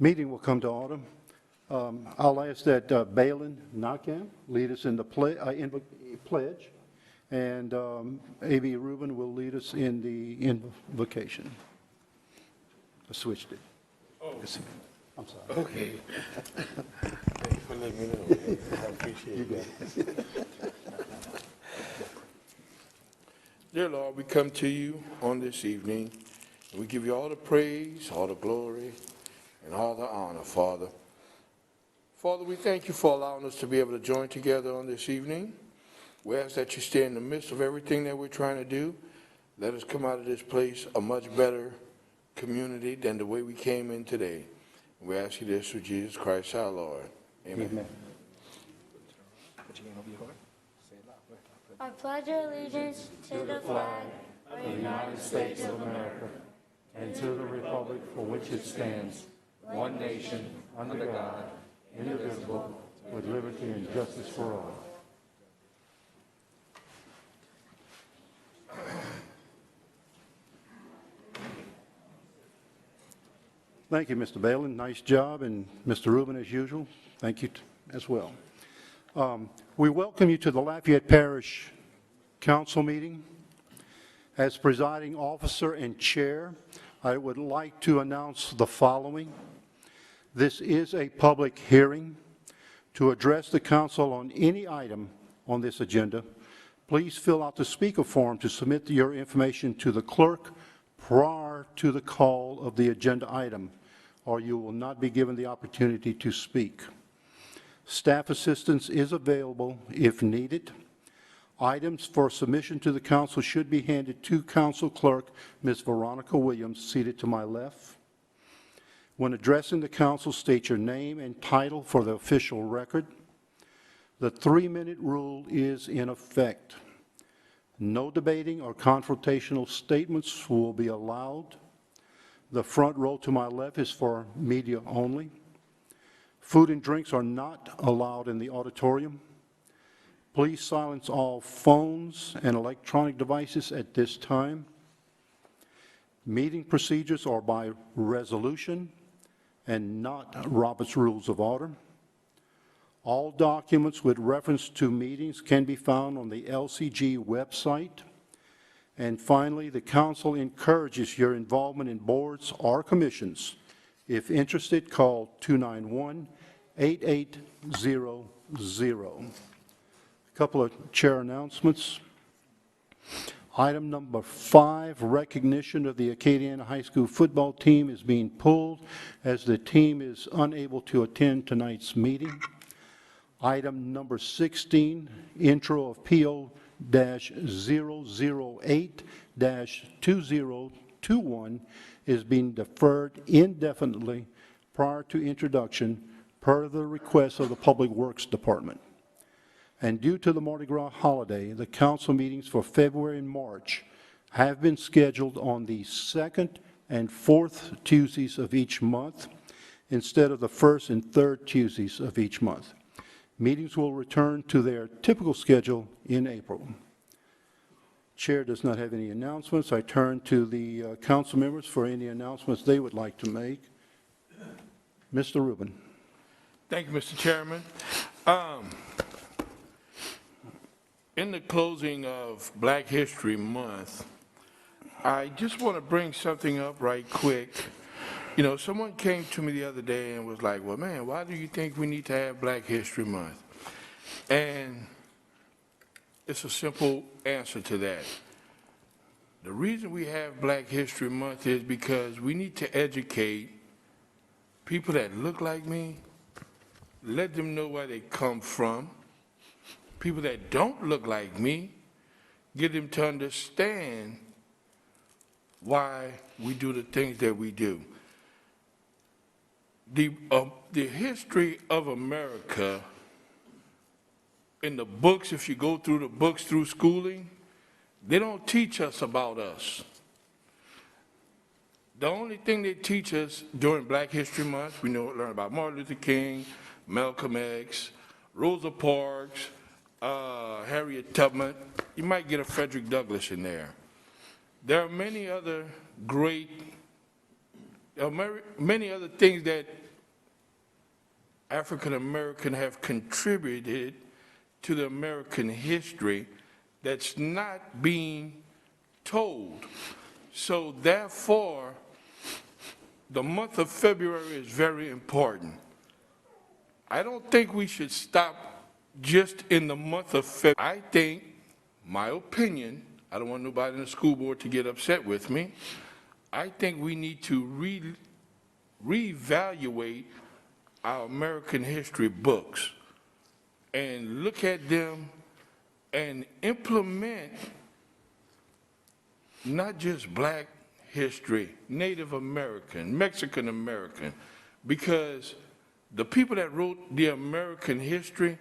Meeting will come to order. I'll ask that Balin Nakam lead us in the pledge, and A.B. Rubin will lead us in the invocation. I switched it. Oh. I'm sorry. Okay. Thank you for letting me know. I appreciate it. Dear Lord, we come to you on this evening, and we give you all the praise, all the glory, and all the honor, Father. Father, we thank you for allowing us to be able to join together on this evening. We ask that you stay in the midst of everything that we're trying to do. Let us come out of this place a much better community than the way we came in today. We ask you this through Jesus Christ our Lord. Amen. Amen. I pledge allegiance to the flag of the United States of America and to the republic for which it stands, one nation, under God, indivisible, with liberty and justice for all. Thank you, Mr. Balin. Nice job. And Mr. Rubin, as usual, thank you as well. We welcome you to the Lafayette Parish Council meeting. As presiding officer and chair, I would like to announce the following. This is a public hearing. To address the council on any item on this agenda, please fill out the speaker form to submit your information to the clerk prior to the call of the agenda item, or you will not be given the opportunity to speak. Staff assistance is available if needed. Items for submission to the council should be handed to Council Clerk Ms. Veronica Williams, seated to my left. When addressing the council, state your name and title for the official record. The 3-minute rule is in effect. No debating or confrontational statements will be allowed. The front row to my left is for media only. Food and drinks are not allowed in the auditorium. Please silence all phones and electronic devices at this time. Meeting procedures are by resolution and not Robert's Rules of Order. All documents with reference to meetings can be found on the LCG website. And finally, the council encourages your involvement in boards or commissions. If interested, call 291-8800. A couple of chair announcements. Item number 5, recognition of the Acadiana High School football team is being pulled as the team is unable to attend tonight's meeting. Item number 16, intro of PO-008-2021 is being deferred indefinitely prior to introduction per the request of the Public Works Department. And due to the Mardi Gras holiday, the council meetings for February and March have been scheduled on the 2nd and 4th Tuesdays of each month instead of the 1st and 3rd Tuesdays of each month. Meetings will return to their typical schedule in April. Chair does not have any announcements. I turn to the council members for any announcements they would like to make. Mr. Rubin. Thank you, Mr. Chairman. In the closing of Black History Month, I just want to bring something up right quick. You know, someone came to me the other day and was like, well, man, why do you think we need to have Black History Month? And it's a simple answer to that. The reason we have Black History Month is because we need to educate people that look like me, let them know where they come from. People that don't look like me, get them to understand why we do the things that we do. The history of America in the books, if you go through the books through schooling, they don't teach us about us. The only thing they teach us during Black History Month, we learn about Martin Luther King, Malcolm X, Rosa Parks, Harriet Tubman. You might get a Frederick Douglass in there. There are many other great, many other things that African American have contributed to the American history that's not being told. So therefore, the month of February is very important. I don't think we should stop just in the month of February. I think, my opinion, I don't want nobody in the school board to get upset with me, I think we need to reevaluate our American history books and look at them and implement not just black history, Native American, Mexican American, because the people that wrote the American history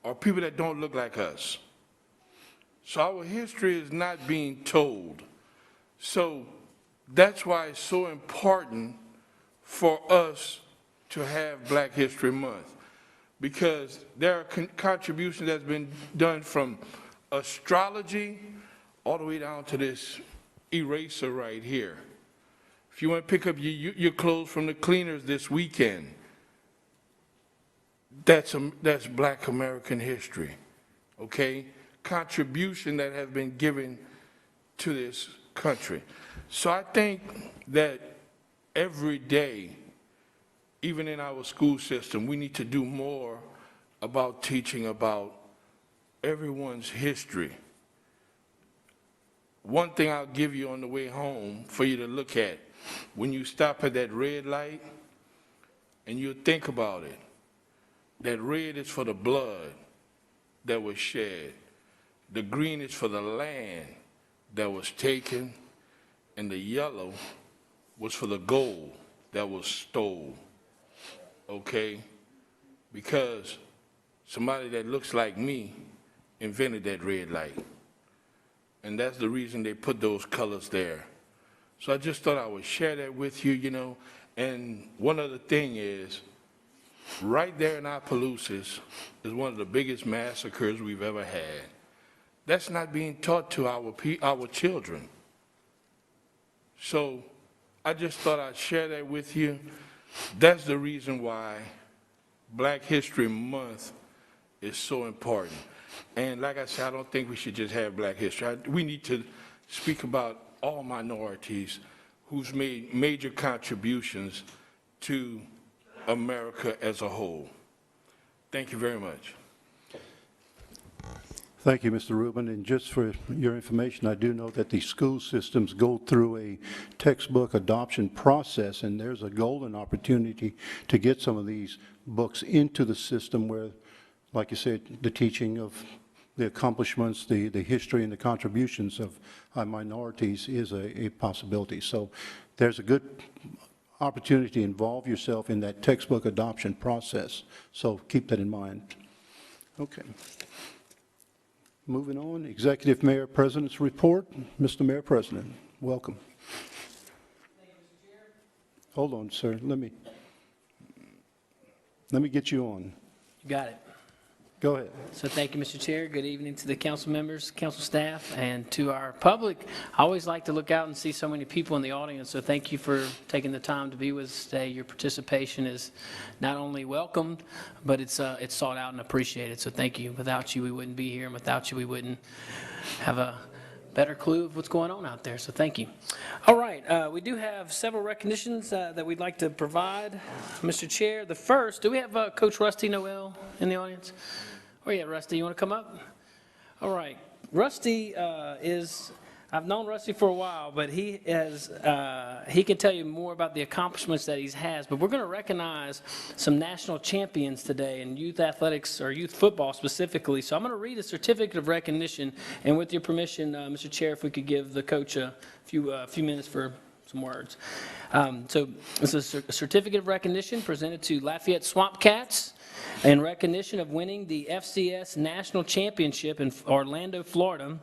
are people that don't look like us. So our history is not being told. So that's why it's so important for us to have Black History Month, because there are contributions that's been done from astrology all the way down to this eraser right here. If you want to pick up your clothes from the cleaners this weekend, that's Black American history, okay? Contribution that has been given to this country. So I think that every day, even in our school system, we need to do more about teaching about everyone's history. One thing I'll give you on the way home for you to look at, when you stop at that red light and you think about it, that red is for the blood that was shed. The green is for the land that was taken, and the yellow was for the gold that was stole, okay? Because somebody that looks like me invented that red light. And that's the reason they put those colors there. So I just thought I would share that with you, you know. And one other thing is, right there in Opelousas is one of the biggest massacres we've ever had. That's not being taught to our children. So I just thought I'd share that with you. That's the reason why Black History Month is so important. And like I said, I don't think we should just have Black history. We need to speak about all minorities who's made major contributions to America as a whole. Thank you very much. Thank you, Mr. Rubin. And just for your information, I do know that the school systems go through a textbook adoption process, and there's a golden opportunity to get some of these books into the system where, like you said, the teaching of the accomplishments, the history and the contributions of minorities is a possibility. So there's a good opportunity to involve yourself in that textbook adoption process. So keep that in mind. Okay. Moving on, Executive Mayor President's report. Mr. Mayor President, welcome. Thank you, Mr. Chair. Hold on, sir. Let me get you on. You got it. Go ahead. So thank you, Mr. Chair. Good evening to the council members, council staff, and to our public. I always like to look out and see so many people in the audience, so thank you for taking the time to be with us today. Your participation is not only welcomed, but it's sought out and appreciated, so thank you. Without you, we wouldn't be here, and without you, we wouldn't have a better clue of what's going on out there, so thank you. All right, we do have several recognitions that we'd like to provide, Mr. Chair. The first, do we have Coach Rusty Noel in the audience? Where you at, Rusty? You want to come up? All right. Rusty I've known Rusty for a while, but he can tell you more about the accomplishments that he has. But we're going to recognize some national champions today in youth athletics, or youth football specifically. So I'm going to read a certificate of recognition, and with your permission, Mr. Chair, if we could give the coach a few minutes for some words. So this is a certificate of recognition presented to Lafayette Swamp Cats in recognition of winning the FCS National Championship in Orlando, Florida,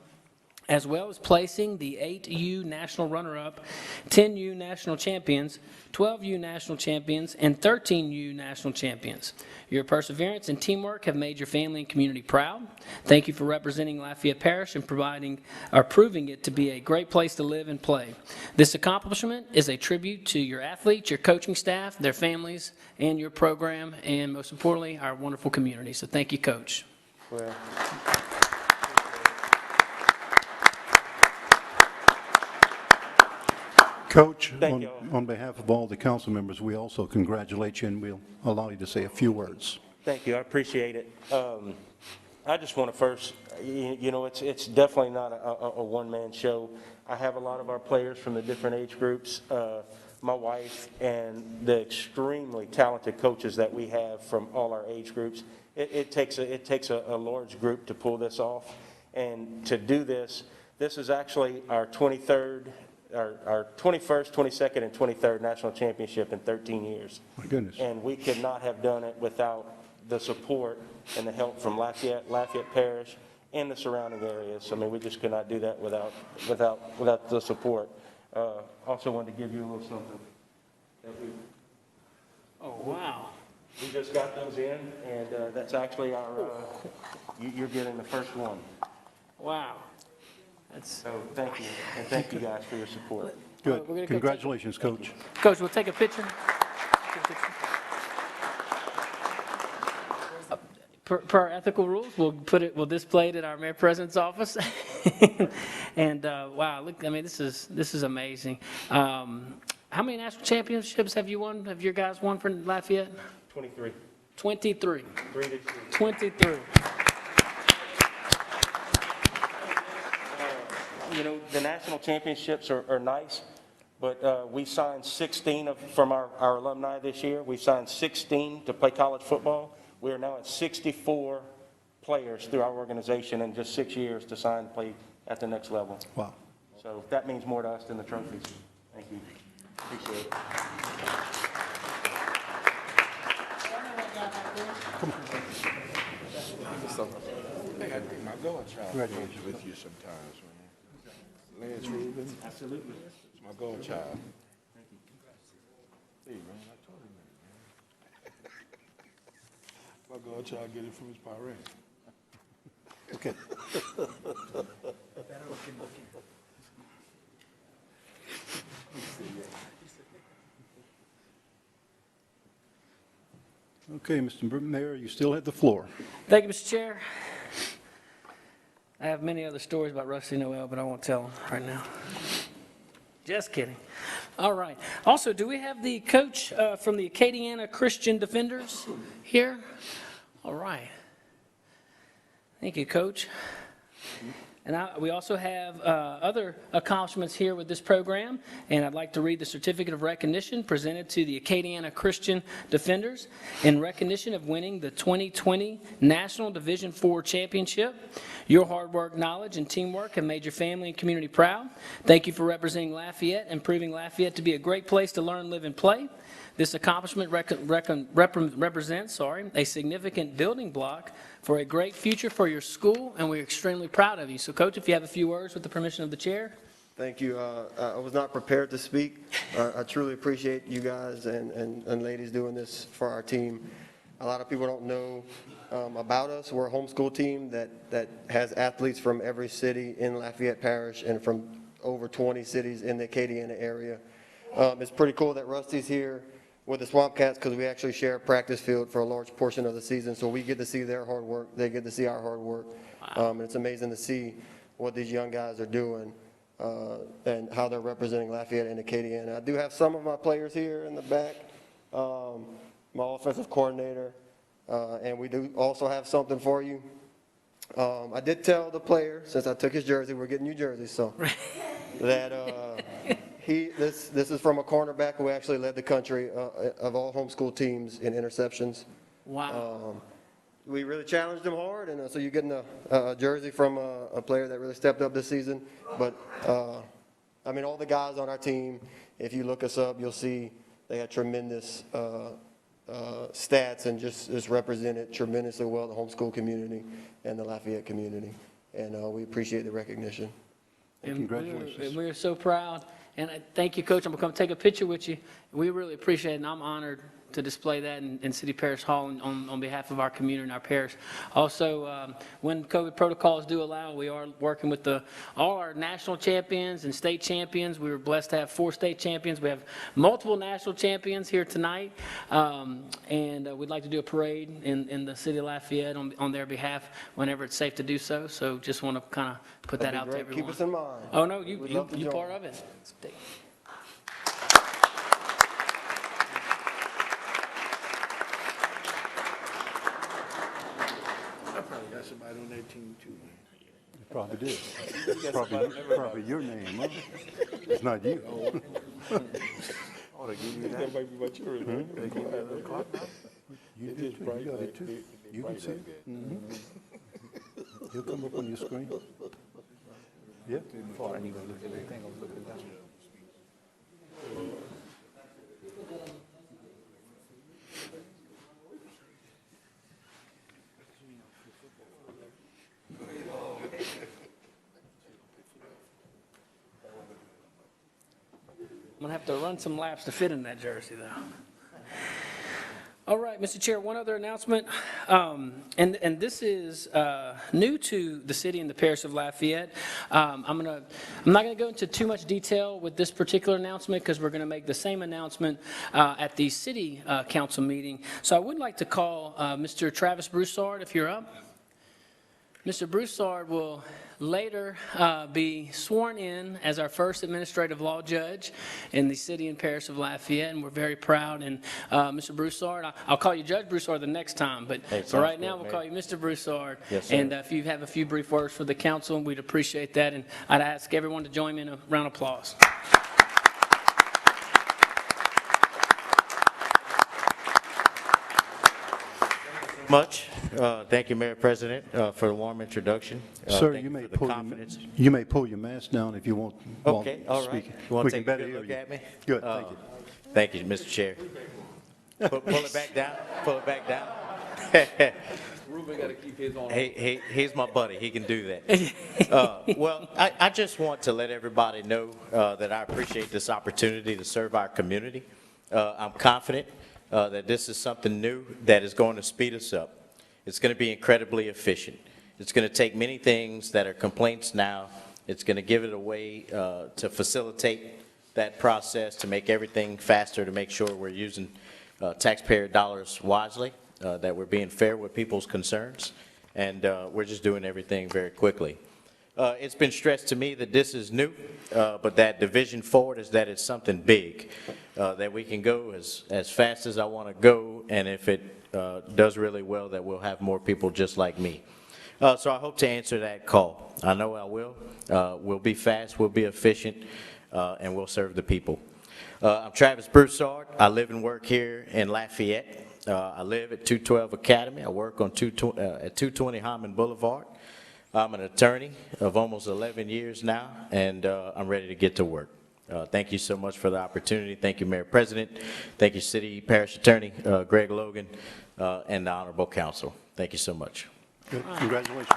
as well as placing the 8U national runner-up, 10U national champions, 12U national champions, and 13U national champions. Your perseverance and teamwork have made your family and community proud. Thank you for representing Lafayette Parish and proving it to be a great place to live and play. This accomplishment is a tribute to your athletes, your coaching staff, their families, and your program, and most importantly, our wonderful community. So thank you, Coach. Well, Coach, Thank you. on behalf of all the council members, we also congratulate you, and we'll allow you to say a few words. thank you, I appreciate it. I just want to first, you know, it's definitely not a one-man show. I have a lot of our players from the different age groups, my wife, and the extremely talented coaches that we have from all our age groups. It takes a large group to pull this off, and to do this is actually our 23rd, our 21st, 22nd, and 23rd national championship in 13 years. My goodness. And we could not have done it without the support and the help from Lafayette Parish, and the surrounding areas. I mean, we just could not do that without the support. Also wanted to give you a little something that Oh, wow. we just got those in, and that's actually our, you're getting the first one. Wow. That's, So thank you, and thank you guys for your support. we're gonna Good. go Congratulations, Coach. Coach, we'll take a picture. Take a picture. Per our ethical rules, we'll display it at our mayor president's office. And wow, look, I mean, this is amazing. How many national championships have you won? Have your guys won for Lafayette? 23. 23. 3-2. 23. You know, the national championships are nice, but we signed 16 from our alumni this year. We signed 16 to play college football. We are now at 64 players through our organization in just 6 years to sign and play at the next level. Wow. So that means more to us than the trophies. Thank you. Appreciate it. I think my godchild plays with you sometimes, man. Lance Rubin. Absolutely. It's my godchild. Hey, man, I told him that, man. My godchild get it from his parents. Okay. Okay, Mr. Mayor, you still have the floor. Thank you, Mr. Chair. I have many other stories about Rusty Noel, but I won't tell them right now. Just kidding. All right. Also, do we have the coach from the Acadiana Christian Defenders here? All right. Thank you, Coach. And we also have other accomplishments here with this program, and I'd like to read the certificate of recognition presented to the Acadiana Christian Defenders in recognition of winning the 2020 National Division IV Championship. Your hard work, knowledge, and teamwork have made your family and community proud. Thank you for representing Lafayette and proving Lafayette to be a great place to learn, live, and play. This accomplishment represents a significant building block for a great future for your school, and we're extremely proud of you. So, Coach, if you have a few words with the permission of the chair. Thank you. I was not prepared to speak. I truly appreciate you guys and ladies doing this for our team. A lot of people don't know about us. We're a homeschool team that has athletes from every city in Lafayette Parish and from over 20 cities in the Acadiana area. It's pretty cool that Rusty's here with the Swamp Cats because we actually share a practice field for a large portion of the season, so we get to see their hard work. They get to see our hard work. And it's amazing to see what these young guys are doing and how they're representing Lafayette and Acadiana. I do have some of my players here in the back, my offensive coordinator, and we do also have something for you. I did tell the player, since I took his jersey, we're getting new jerseys, so that this is from a cornerback who actually led the country of all homeschool teams in interceptions. Wow. We really challenged him hard, and so you're getting a jersey from a player that really stepped up this season. But, I mean, all the guys on our team, if you look us up, you'll see they had tremendous stats and just represented tremendously well the homeschool community and the Lafayette community. And we appreciate the recognition. And congratulations. we're so proud. And thank you, Coach. I'm going to come take a picture with you. We really appreciate it, and I'm honored to display that in City-Parish Hall on behalf of our community and our parish. Also, when COVID protocols do allow, we are working with all our national champions and state champions. We were blessed to have 4 state champions. We have multiple national champions here tonight, and we'd like to do a parade in the city of Lafayette on their behalf whenever it's safe to do so. So just want to kind of put that That'd out be to great. everyone. Keep us in mind. Oh, no, We'd love to you join. part of it. I probably got somebody on that team too. You probably did. Probably your name, huh? It's not you. Oh, they give you that? That might be my children. They give you that little clock now? You do too. You got it too. You can see it. He'll come up on your screen. Yeah. I'm going to have to run some laps to fit in that jersey, though. All right, Mr. Chair, one other announcement, and this is new to the city and the parish of Lafayette. I'm not going to go into too much detail with this particular announcement because we're going to make the same announcement at the city council meeting. So I would like to call Mr. Travis Broussard, if you're up. Mr. Broussard will later be sworn in as our first administrative law judge in the city and parish of Lafayette, and we're very proud. And Mr. Broussard, I'll call you Judge Broussard the next time, but for right now, we'll call you Mr. Broussard. Yes, sir. And if you have a few brief words for the council, we'd appreciate that. And I'd ask everyone to join me in a round of applause. Much. Thank you, Mayor President, for the warm introduction. Sir, Thank you may for the pull confidence. you may pull your mask down if you want. while Okay, all right. speaking. You want We to can take a better good hear look you. at me? Good, thank you. Thank you, Mr. Chair. Pull it back down. Pull it back down. Ruben got to keep his on. He's my buddy. He can do that. Well, I just want to let everybody know that I appreciate this opportunity to serve our community. I'm confident that this is something new that is going to speed us up. It's going to be incredibly efficient. It's going to take many things that are complaints now. It's going to give it a way to facilitate that process, to make everything faster, to make sure we're using taxpayer dollars wisely, that we're being fair with people's concerns, and we're just doing everything very quickly. It's been stressed to me that this is new, but that the vision forward is that it's something big, that we can go as fast as I want to go, and if it does really well, that we'll have more people just like me. So I hope to answer that call. I know I will. We'll be fast, we'll be efficient, and we'll serve the people. I'm Travis Broussard. I live and work here in Lafayette. I live at 212 Academy. I work on at 220 Harmon Boulevard. I'm an attorney of almost 11 years now, and I'm ready to get to work. Thank you so much for the opportunity. Thank you, Mayor President. Thank you, City Parish Attorney Greg Logan, and the Honorable Council. Thank you so much. Good. Congratulations.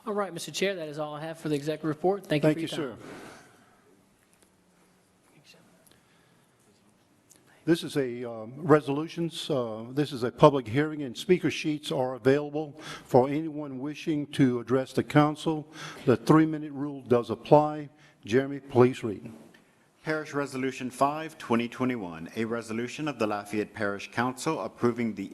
All right, Mr. Chair, that is all I have for the executive report. Thank you Thank for you, your time. sir. This is a resolutions. This is a public hearing, and speaker sheets are available for anyone wishing to address the council. The 3-minute rule does apply. Jeremy, please read. Parish Resolution 5, 2021, a resolution of the Lafayette Parish Council approving the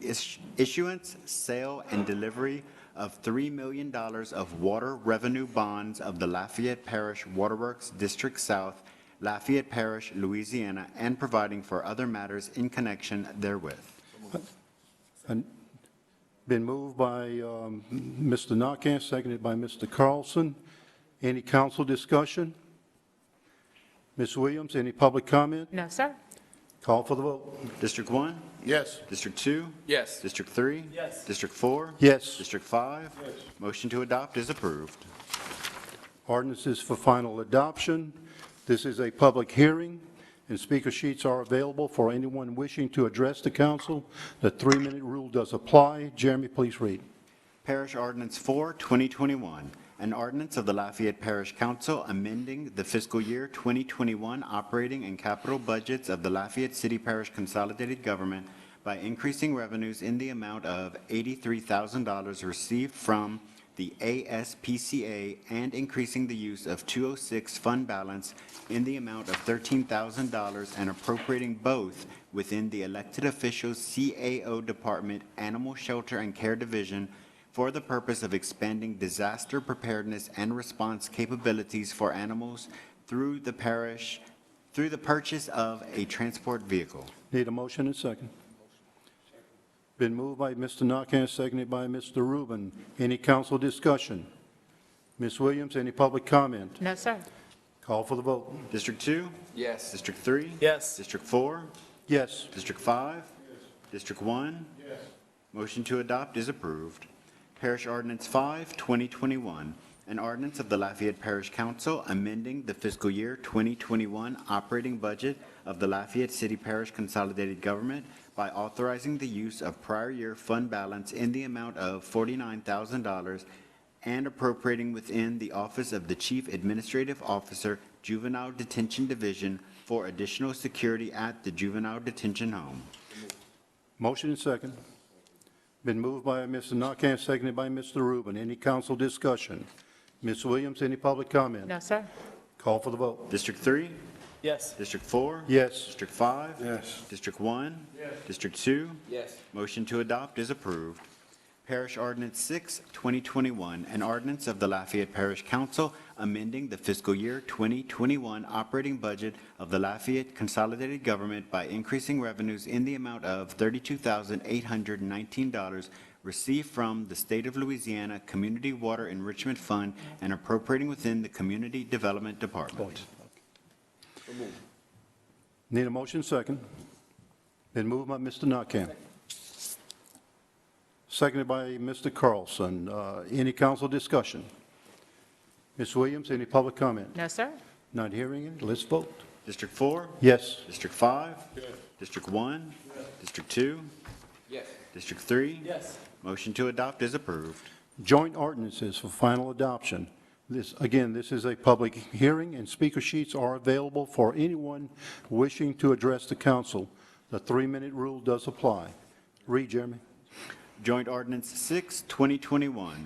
issuance, sale, and delivery of $3 million of water revenue bonds of the Lafayette Parish Waterworks District South, Lafayette Parish, Louisiana, and providing for other matters in connection therewith. Been moved by Mr. Nakhan, seconded by Mr. Carlson. Any council discussion? Ms. Williams, any public comment? No, sir. Call for the vote. District 1? Yes. District 2? Yes. District 3? Yes. District 4? Yes. District 5? Yes. Motion to adopt is approved. Ordinances for final adoption. This is a public hearing, and speaker sheets are available for anyone wishing to address the council. The 3-minute rule does apply. Jeremy, please read. Parish Ordinance 4, 2021, an ordinance of the Lafayette Parish Council amending the fiscal year 2021 operating and capital budgets of the Lafayette City Parish Consolidated Government by increasing revenues in the amount of $83,000 received from the ASPCA and increasing the use of 206 fund balance in the amount of $13,000 and appropriating both within the elected officials CAO Department, Animal Shelter and Care Division for the purpose of expanding disaster preparedness and response capabilities for animals through the purchase of a transport vehicle. Need a motion and second. Been moved by Mr. Nakhan, seconded by Mr. Rubin. Any council discussion? Ms. Williams, any public comment? No, sir. Call for the vote. District 2? Yes. District 3? Yes. District 4? Yes. District 5? Yes. District 1? Yes. Motion to adopt is approved. Parish Ordinance 5, 2021, an ordinance of the Lafayette Parish Council amending the fiscal year 2021 operating budget of the Lafayette City Parish Consolidated Government by authorizing the use of prior year fund balance in the amount of $49,000 and appropriating within the Office of the Chief Administrative Officer, Juvenile Detention Division, for additional security at the Juvenile Detention Home. Motion and second. Been moved by Mr. Nakhan, seconded by Mr. Rubin. Any council discussion? Ms. Williams, any public comment? No, sir. Call for the vote. District 3? Yes. District 4? Yes. District 5? Yes. District 1? Yes. District 2? Yes. Motion to adopt is approved. Parish Ordinance 6, 2021, an ordinance of the Lafayette Parish Council amending the fiscal year 2021 operating budget of the Lafayette Consolidated Government by increasing revenues in the amount of $32,819 received from the State of Louisiana Community Water Enrichment Fund and appropriating within the Community Development Department. Need a motion second. Been moved by Mr. Nakhan. Seconded by Mr. Carlson. Any council discussion? Ms. Williams, any public comment? No, sir. Not hearing it. Let's vote. District 4? Yes. District 5? Yes. District 1? Yes. District 2? Yes. District 3? Yes. Motion to adopt is approved. Joint ordinances for final adoption. This is a public hearing, and speaker sheets are available for anyone wishing to address the council. The 3-minute rule does apply. Read, Jeremy. Joint Ordinance 6, 2021,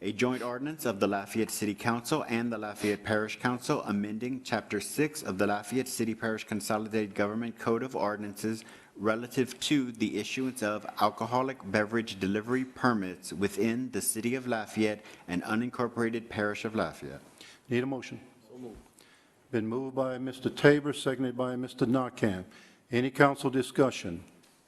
a joint ordinance of the Lafayette City Council and the Lafayette Parish Council amending Chapter 6 of the Lafayette City Parish Consolidated Government Code of Ordinances relative to the issuance of alcoholic beverage delivery permits within the City of Lafayette and unincorporated Parish of Lafayette. Need a motion? So moved. Been moved by Mr. Tabor, seconded by Mr. Nakhan. Any council discussion?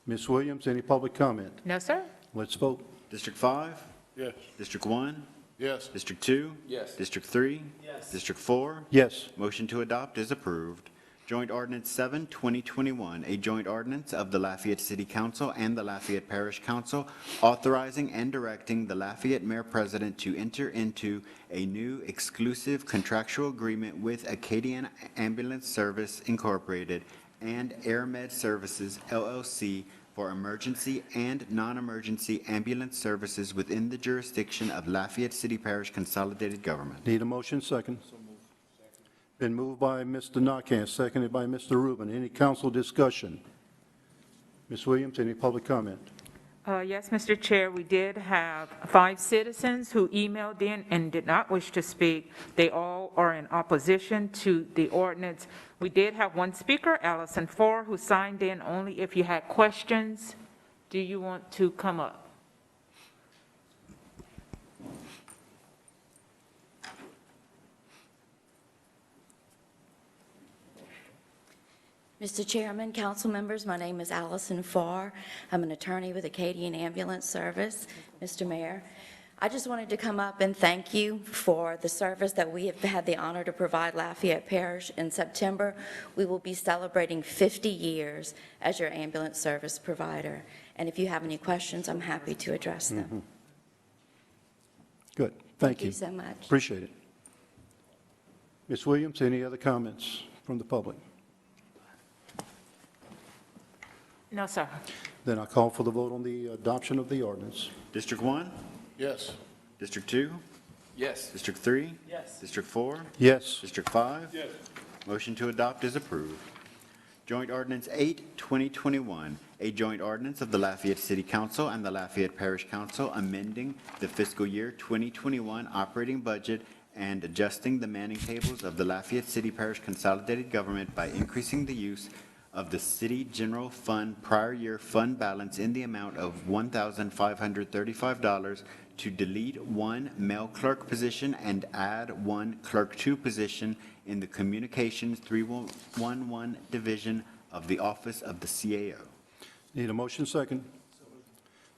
Ms. Williams, any public comment? No, sir. Let's vote. District 5? Yes. District 1? Yes. District 2? Yes. District 3? Yes. District 4? Yes. Motion to adopt is approved. Joint Ordinance 7, 2021, a joint ordinance of the Lafayette City Council and the Lafayette Parish Council authorizing and directing the Lafayette Mayor President to enter into a new exclusive contractual agreement with Acadian Ambulance Service Incorporated and AirMed Services, LLC, for emergency and non-emergency ambulance services within the jurisdiction of Lafayette City Parish Consolidated Government. Need a motion second. Been moved by Mr. Nakhan, seconded by Mr. Rubin. Any council discussion? Ms. Williams, any public comment? Yes, Mr. Chair, we did have 5 citizens who emailed in and did not wish to speak. They all are in opposition to the ordinance. We did have one speaker, Allison Farr, who signed in only if you had questions. Do you want to come up? Mr. Chairman, council members, my name is Allison Farr. I'm an attorney with Acadian Ambulance Service. Mr. Mayor, I just wanted to come up and thank you for the service that we have had the honor to provide Lafayette Parish. In September, we will be celebrating 50 years as your ambulance service provider. And if you have any questions, I'm happy to address them. Good. Thank you. Thank you so much. Appreciate it. Ms. Williams, any other comments from the public? No, sir. Then I call for the vote on the adoption of the ordinance. District 1? Yes. District 2? Yes. District 3? Yes. District 4? Yes. District 5? Yes. Motion to adopt is approved. Joint Ordinance 8, 2021, a joint ordinance of the Lafayette City Council and the Lafayette Parish Council amending the fiscal year 2021 operating budget and adjusting the manning tables of the Lafayette City-Parish Consolidated Government by increasing the use of the City General Fund prior year fund balance in the amount of $1,535 to delete one male clerk position and add one Clerk II position in the Communications 311 Division of the Office of the CAO. Need a motion second?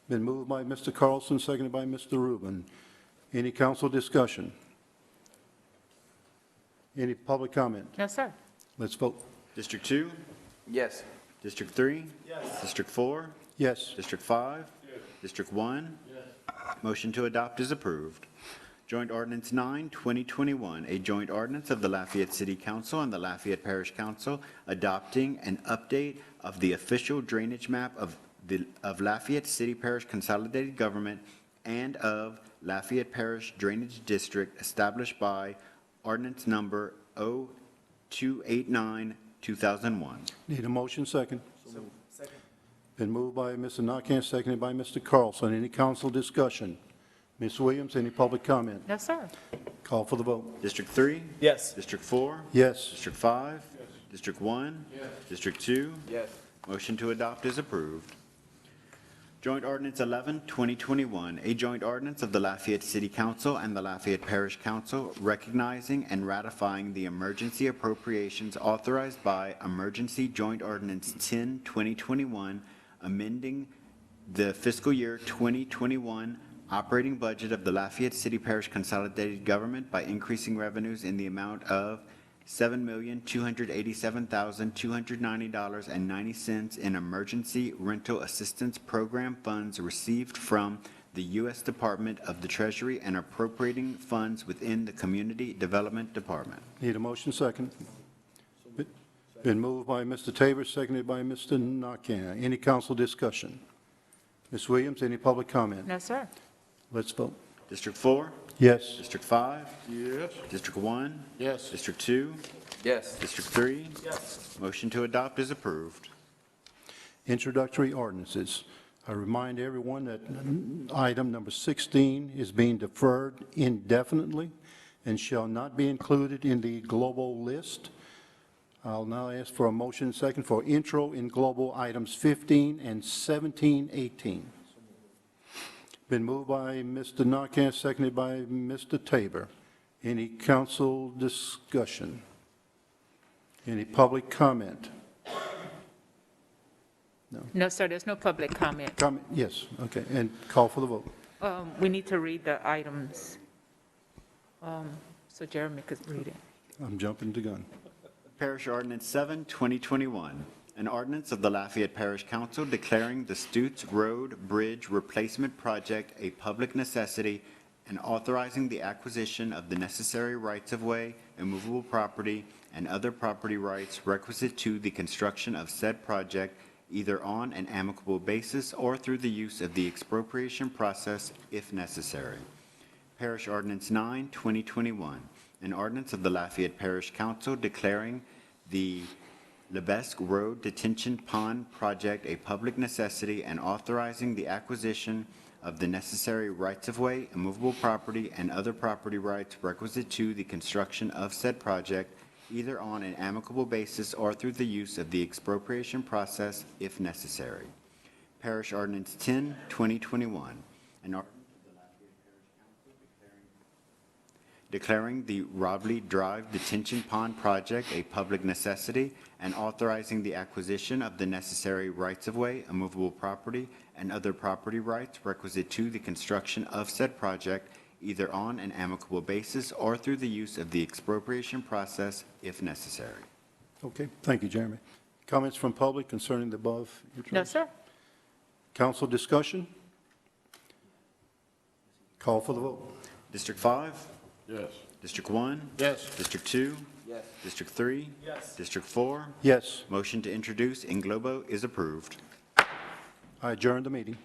Been moved by Mr. Carlson, seconded by Mr. Rubin. Any council discussion? Any public comment? No, sir. Let's vote. District 2? Yes. District 3? Yes. District 4? Yes. District 5? Yes. District 1? Yes. Motion to adopt is approved. Joint Ordinance 9, 2021, a joint ordinance of the Lafayette City Council and the Lafayette Parish Council adopting an update of the official drainage map of Lafayette City Parish Consolidated Government and of Lafayette Parish Drainage District established by Ordinance Number 0289, 2001. Need a motion second? Second. Been moved by Mr. Nakhan, seconded by Mr. Carlson. Any council discussion? Ms. Williams, any public comment? No, sir. Call for the vote. District 3? Yes. District 4? Yes. District 5? Yes. District 1? Yes. District 2? Yes. Motion to adopt is approved. Joint Ordinance 11, 2021, a joint ordinance of the Lafayette City Council and the Lafayette Parish Council recognizing and ratifying the emergency appropriations authorized by Emergency Joint Ordinance 10, 2021, amending the fiscal year 2021 operating budget of the Lafayette City Parish Consolidated Government by increasing revenues in the amount of $7,287,290.90 in emergency rental assistance program funds received from the U.S. Department of the Treasury and appropriating funds within the Community Development Department. Need a motion second? Been moved by Mr. Tabor, seconded by Mr. Nakhan. Any council discussion? Ms. Williams, any public comment? No, sir. Let's vote. District 4? Yes. District 5? Yes. District 1? Yes. District 2? Yes. District 3? Yes. Motion to adopt is approved. Introductory ordinances. I remind everyone that item number 16 is being deferred indefinitely and shall not be included in the global list. I'll now ask for a motion second for intro in global items 15 and 17, 18. Been moved by Mr. Nakhan, seconded by Mr. Tabor. Any council discussion? Any public comment? No, sir, there's no public comment. Comment? Yes, okay, and call for the vote. We need to read the items. So Jeremy could read it. I'm jumping the gun. Parish Ordinance 7, 2021, an ordinance of the Lafayette Parish Council declaring the Stutes Road Bridge Replacement Project a public necessity and authorizing the acquisition of the necessary rights-of-way, immovable property, and other property rights requisite to the construction of said project, either on an amicable basis or through the use of the expropriation process if necessary. Parish Ordinance 9, 2021, an ordinance of the Lafayette Parish Council declaring the Lebesque Road Detention Pond Project a public necessity and authorizing the acquisition of the necessary rights-of-way, immovable property, and other property rights requisite to the construction of said project, either on an amicable basis or through the use of the expropriation process if necessary. Parish Ordinance 10, 2021, an ordinance declaring the Robley Drive Detention Pond Project a public necessity and authorizing the acquisition of the necessary rights-of-way, immovable property, and other property rights requisite to the construction of said project, either on an amicable basis or through the use of the expropriation process if necessary. Okay, thank you, Jeremy. Comments from public concerning the above? No, sir. Council discussion? Call for the vote. District 5? Yes. District 1? Yes. District 2? Yes. District 3? Yes. District 4? Yes. Motion to introduce in globo is approved. I adjourn the meeting.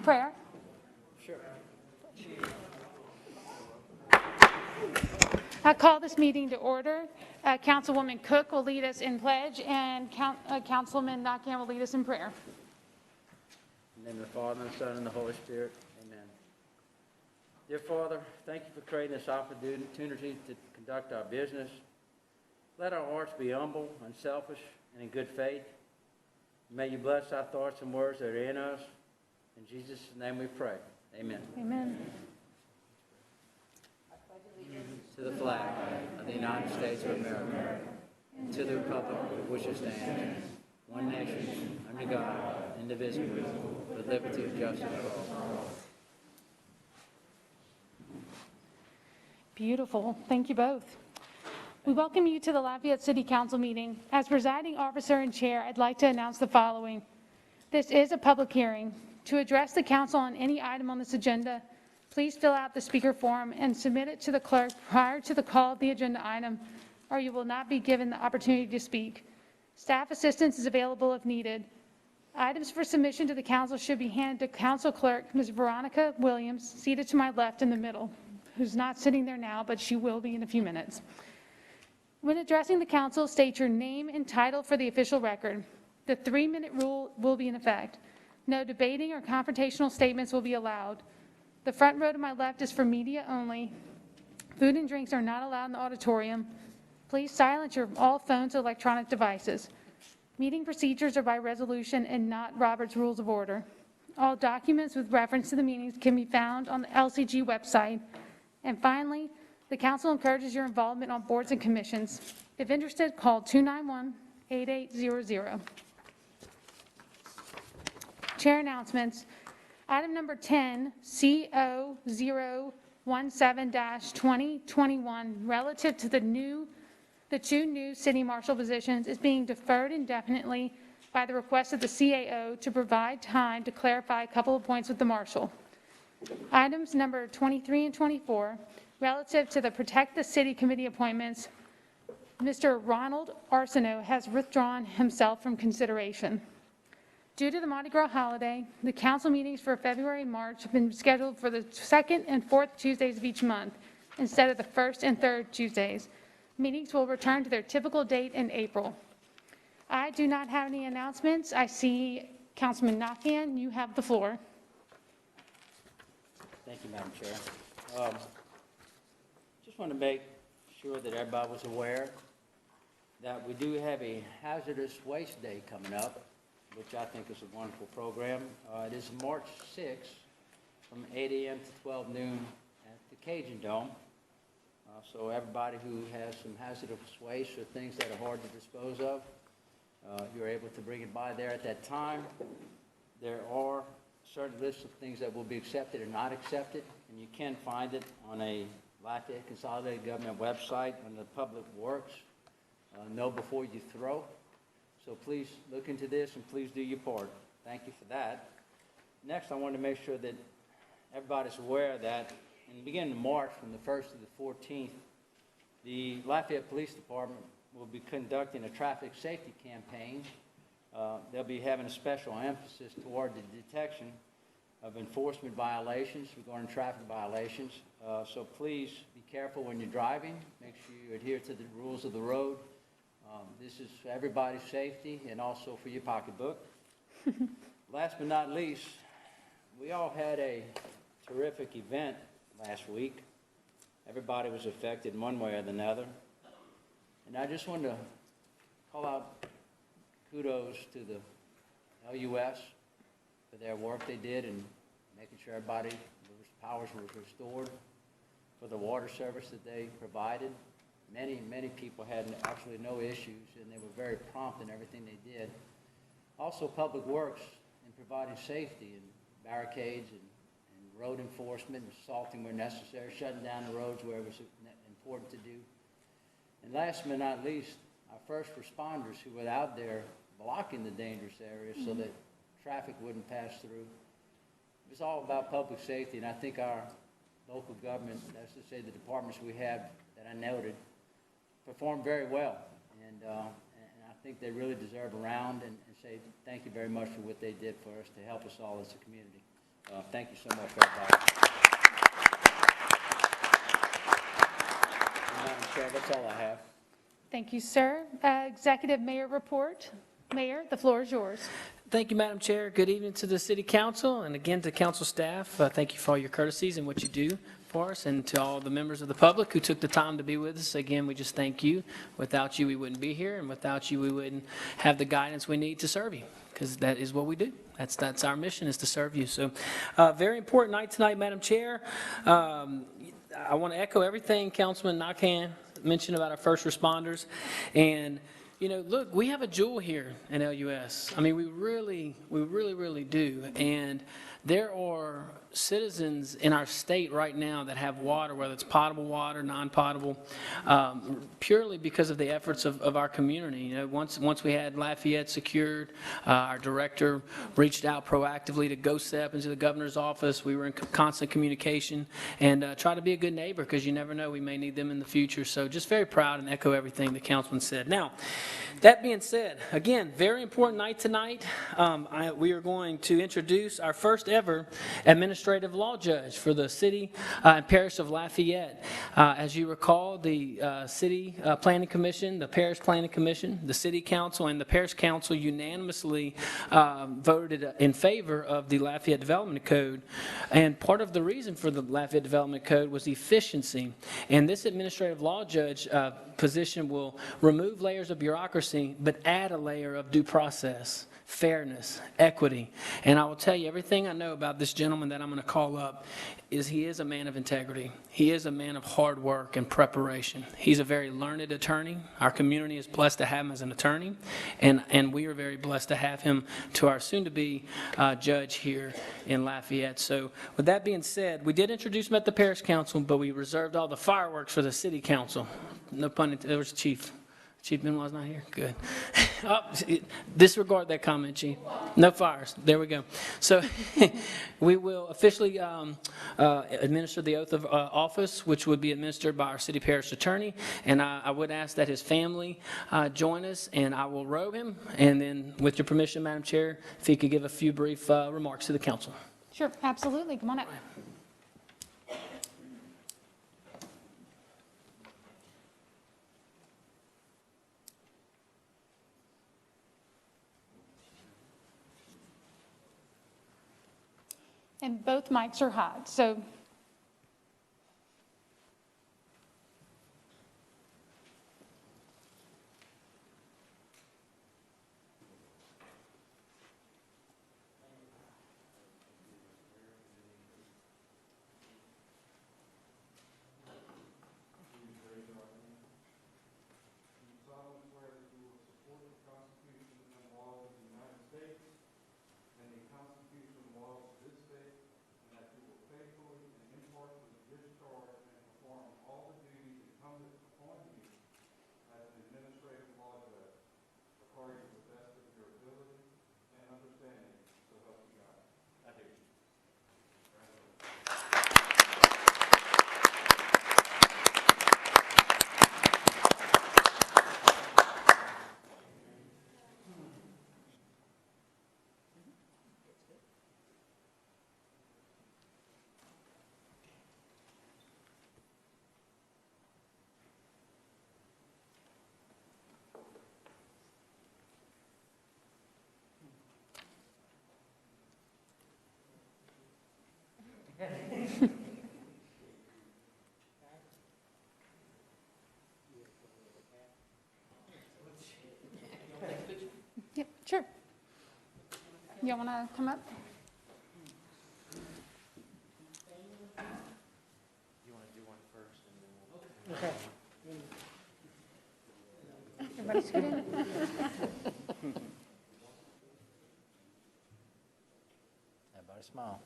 Prayer. Sure. I call this meeting to order. Councilwoman Cook will lead us in pledge, and Councilman Nakhan will lead us in prayer. In the name of the Father, and the Son, and the Holy Spirit. Amen. Dear Father, thank you for creating this opportunity to conduct our business. Let our hearts be humble, unselfish, and in good faith. May you bless our thoughts and words that are in us. In Jesus' name we pray. Amen. Amen. To the flag of the United States of America, and to the republic for which it stands, one nation, under God, indivisible, with liberty and justice for all. Beautiful. Thank you both. We welcome you to the Lafayette City Council meeting. As presiding officer and chair, I'd like to announce the following. This is a public hearing. To address the council on any item on this agenda, please fill out the speaker form and submit it to the clerk prior to the call of the agenda item, or you will not be given the opportunity to speak. Staff assistance is available if needed. Items for submission to the council should be handed to Council Clerk Ms. Veronica Williams, seated to my left in the middle, who's not sitting there now, but she will be in a few minutes. When addressing the council, state your name and title for the official record. The 3-minute rule will be in effect. No debating or confrontational statements will be allowed. The front row to my left is for media only. Food and drinks are not allowed in the auditorium. Please silence all phones and electronic devices. Meeting procedures are by resolution and not Robert's Rules of Order. All documents with reference to the meetings can be found on the LCG website. And finally, the council encourages your involvement on boards and commissions. If interested, call 291-8800. Chair announcements. Item number 10, CO017-2021, relative to the two new city marshal positions, is being deferred indefinitely by the request of the CAO to provide time to clarify a couple of points with the marshal. Items number 23 and 24, relative to the Protect the City Committee appointments, Mr. Ronald Arsenault has withdrawn himself from consideration. Due to the Mardi Gras holiday, the council meetings for February and March have been scheduled for the 2nd and 4th Tuesdays of each month instead of the 1st and 3rd Tuesdays. Meetings will return to their typical date in April. I do not have any announcements. I see Councilman Nakhan, you have the floor. Thank you, Madam Chair. Just want to make sure that everybody was aware that we do have a hazardous waste day coming up, which I think is a wonderful program. It is March 6th from 8 a.m. to 12 noon at the Cajun Dome. So everybody who has some hazardous waste or things that are hard to dispose of, you're able to bring it by there at that time. There are certain lists of things that will be accepted or not accepted, and you can find it on a Lafayette Consolidated Government website under Public Works. Know before you throw. So please look into this and please do your part. Thank you for that. Next, I want to make sure that everybody's aware that in the beginning of March, from the 1st to the 14th, the Lafayette Police Department will be conducting a traffic safety campaign. They'll be having a special emphasis toward the detection of enforcement violations regarding traffic violations. So please be careful when you're driving. Make sure you adhere to the rules of the road. This is for everybody's safety and also for your pocketbook. Last but not least, we all had a terrific event last week. Everybody was affected in one way or another. And I just wanted to call out kudos to the LUS for their work they did in making sure everybody's powers were restored, for the water service that they provided. Many people had actually no issues, and they were very prompt in everything they did. Also, Public Works in providing safety and barricades and road enforcement and salting where necessary, shutting down the roads where it was important to do. And last but not least, our first responders who were out there blocking the dangerous areas so that traffic wouldn't pass through. It was all about public safety, and I think our local government, that's to say the departments we have that I noted, performed very well. And I think they really deserve a round and say thank you very much for what they did for us to help us all as a community. Thank you so much, everybody. Madam Chair, that's all I have. Thank you, sir. Executive Mayor report. Mayor, the floor is yours. Thank you, Madam Chair. Good evening to the City Council, and again to council staff. Thank you for all your courtesies and what you do for us, and to all the members of the public who took the time to be with us. Again, we just thank you. Without you, we wouldn't be here, and without you, we wouldn't have the guidance we need to serve you, because that is what we do. That's our mission, is to serve you. So, very important night tonight, Madam Chair. I want to echo everything Councilman Nakhan mentioned about our first responders, and you know, look, we have a jewel here in LUS. I mean, we really do. And there are citizens in our state right now that have water, whether it's potable water, non-potable, purely because of the efforts of our community. You know, once we had Lafayette secured, our director reached out proactively to go step into the governor's office. We were in constant communication and try to be a good neighbor, because you never know, we may need them in the future. So just very proud and echo everything the councilman said. Now, that being said, again, very important night tonight. We are going to introduce our first ever administrative law judge for the city and parish of Lafayette. As you recall, the City Planning Commission, the Parish Planning Commission, the City Council, and the Parish Council unanimously voted in favor of the Lafayette Development Code. And part of the reason for the Lafayette Development Code was efficiency. And this administrative law judge position will remove layers of bureaucracy, but add a layer of due process, fairness, equity. And I will tell you, everything I know about this gentleman that I'm going to call up is he is a man of integrity. He is a man of hard work and preparation. He's a very learned attorney. Our community is blessed to have him as an attorney, and we are very blessed to have him to our soon-to-be judge here in Lafayette. So with that being said, we did introduce him at the Parish Council, but we reserved all the fireworks for the City Council. No pun intended. There was Chief. Chief Benoit's not here? Good. Oh, disregard that comment, Chief. No fires. There we go. So we will officially administer the oath of office, which would be administered by our city parish attorney. And I would ask that his family join us, and I will robe him. And then, with your permission, Madam Chair, if he could give a few brief remarks to the council. Sure, absolutely. Come on up. And both mics are hot, so. Yep, sure. You want to come up? You want to do one first, and then we'll... Okay. Everybody scoot in. Everybody smile.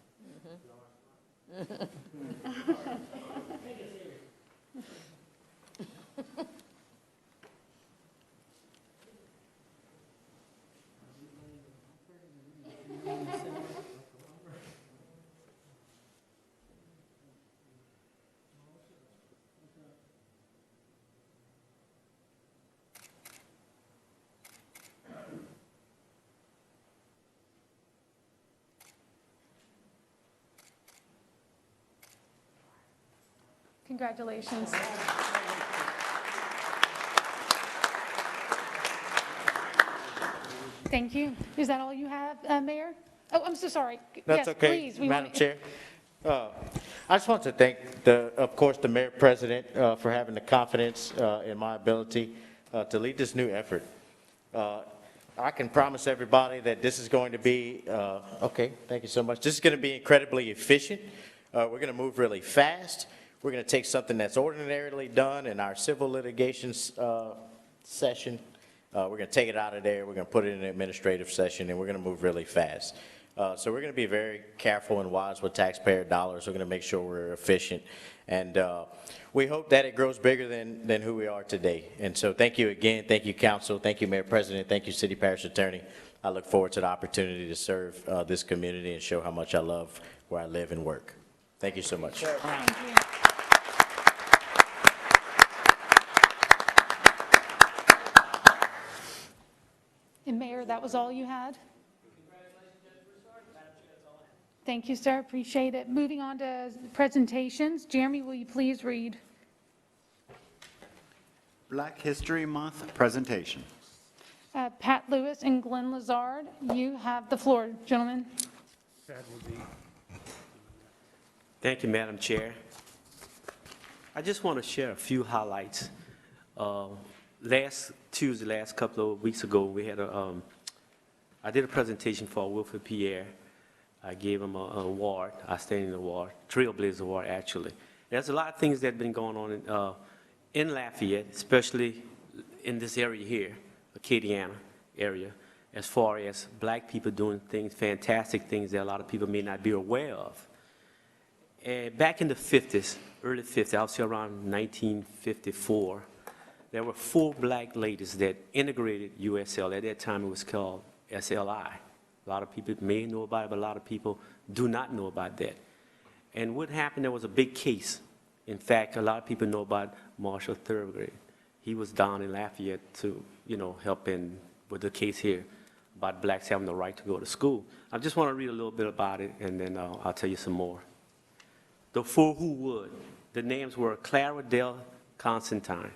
Congratulations. Thank you. Is that all you have, Mayor? Oh, I'm so sorry. That's Yes, okay, please. We Madam want- Chair. I just want to thank, of course, the Mayor President for having the confidence in my ability to lead this new effort. I can promise everybody that this is going to be, okay, thank you so much. This is going to be incredibly efficient. We're going to move really fast. We're going to take something that's ordinarily done in our civil litigations session. We're going to take it out of there. We're going to put it in an administrative session, and we're going to move really fast. So we're going to be very careful and wise with taxpayer dollars. We're going to make sure we're efficient. And we hope that it grows bigger than who we are today. And so thank you again. Thank you, Council. Thank you, Mayor President. Thank you, City Parish Attorney. I look forward to the opportunity to serve this community and show how much I love where I live and work. Thank you so much. Thank you. And Mayor, that was all you had? Thank you, sir. Appreciate it. Moving on to presentations. Jeremy, will you please read? Black History Month presentation. Pat Lewis and Glenn Lazard, you have the floor, gentlemen. Thank you, Madam Chair. I just want to share a few highlights. Last Tuesday, last couple of weeks ago, we had I did a presentation for Wilfred Pierre. I gave him an award, outstanding award, Trailblazer Award, actually. There's a lot of things that have been going on in Lafayette, especially in this area here, Acadiana area, as far as black people doing things, fantastic things that a lot of people may not be aware of. And back in the 50s, early 50s, I would say around 1954, there were 4 black ladies that integrated USL. At that time, it was called SLI. A lot of people may know about it, but a lot of people do not know about that. And what happened, there was a big case. In fact, a lot of people know about Marshall Thurgood. He was down in Lafayette to, help in with the case here about blacks having the right to go to school. I just want to read a little bit about it, and then I'll tell you some more. The 4 who would. The names were Clara Dale Constantine,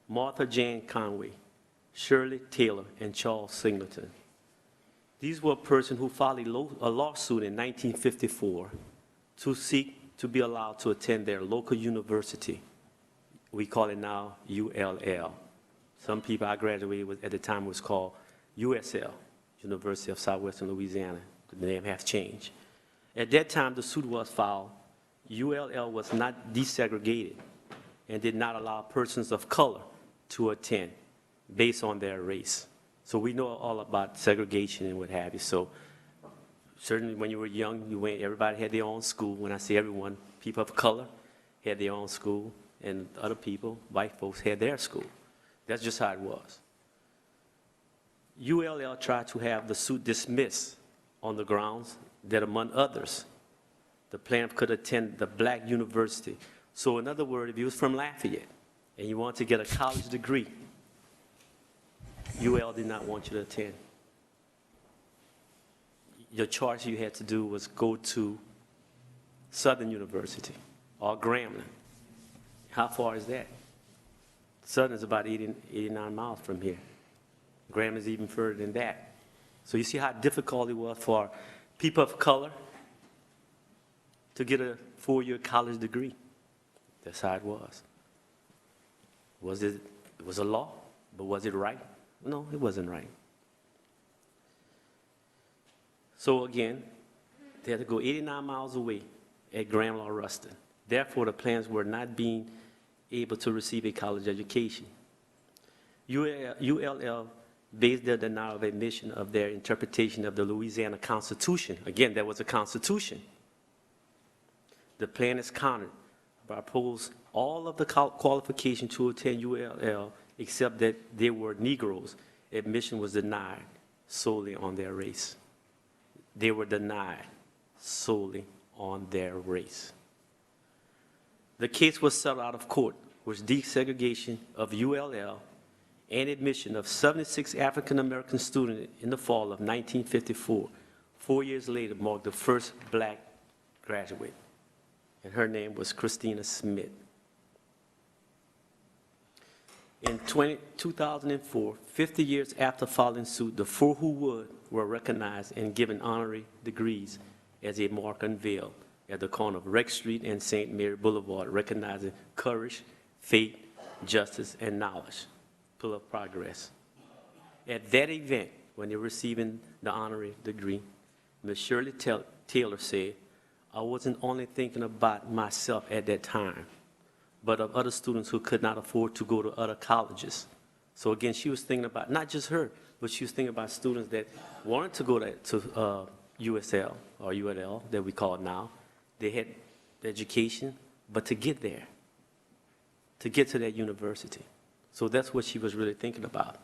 Martha Jane Conway, Shirley Taylor, and Charles Singleton. These were a person who filed a lawsuit in 1954 to seek to be allowed to attend their local university. We call it now ULL. Some people I graduated with at the time was called USL, University of Southwestern Louisiana. The name has changed. At that time, the suit was filed. ULL was not desegregated and did not allow persons of color to attend based on their race. So we know all about segregation and what have you. So certainly when you were young, everybody had their own school. When I say everyone, people of color had their own school, and other people, white folks, had their school. That's just how it was. ULL tried to have the suit dismissed on the grounds that, among others, the plaintiff could attend the black university. So in other words, if you was from Lafayette and you want to get a college degree, UL did not want you to attend. Your choice you had to do was go to Southern University or Grambling. How far is that? Southern is about 89 miles from here. Grambling is even further than that. So you see how difficult it was for people of color to get a 4-year college degree. That's how it was. It was a law, but was it right? No, it wasn't right. So again, they had to go 89 miles away at Grambling or Ruston. Therefore, the plans were not being able to receive a college education. ULL based their denial of admission of their interpretation of the Louisiana Constitution. Again, there was a Constitution. The plan is countered by opposed all of the qualifications to attend ULL except that they were Negroes. Admission was denied solely on their race. They were denied solely on their race. The case was settled out of court, with desegregation of ULL and admission of 76 African-American students in the fall of 1954. 4 years later marked the first black graduate, and her name was Christina Smith. In 2004, 50 years after filing suit, the four who would were recognized and given honorary degrees as a mark unveiled at the corner of Rex Street and St. Mary Boulevard, recognizing courage, faith, justice, and knowledge. Pull of progress. At that event, when they were receiving the honorary degree, Ms. Shirley Taylor said, "I wasn't only thinking about myself at that time, but of other students who could not afford to go to other colleges." So again, she was thinking about not just her, but she was thinking about students that wanted to go to USL or ULL, that we call it now. They had the education, but to get there, to get to that university. So that's what she was really thinking about.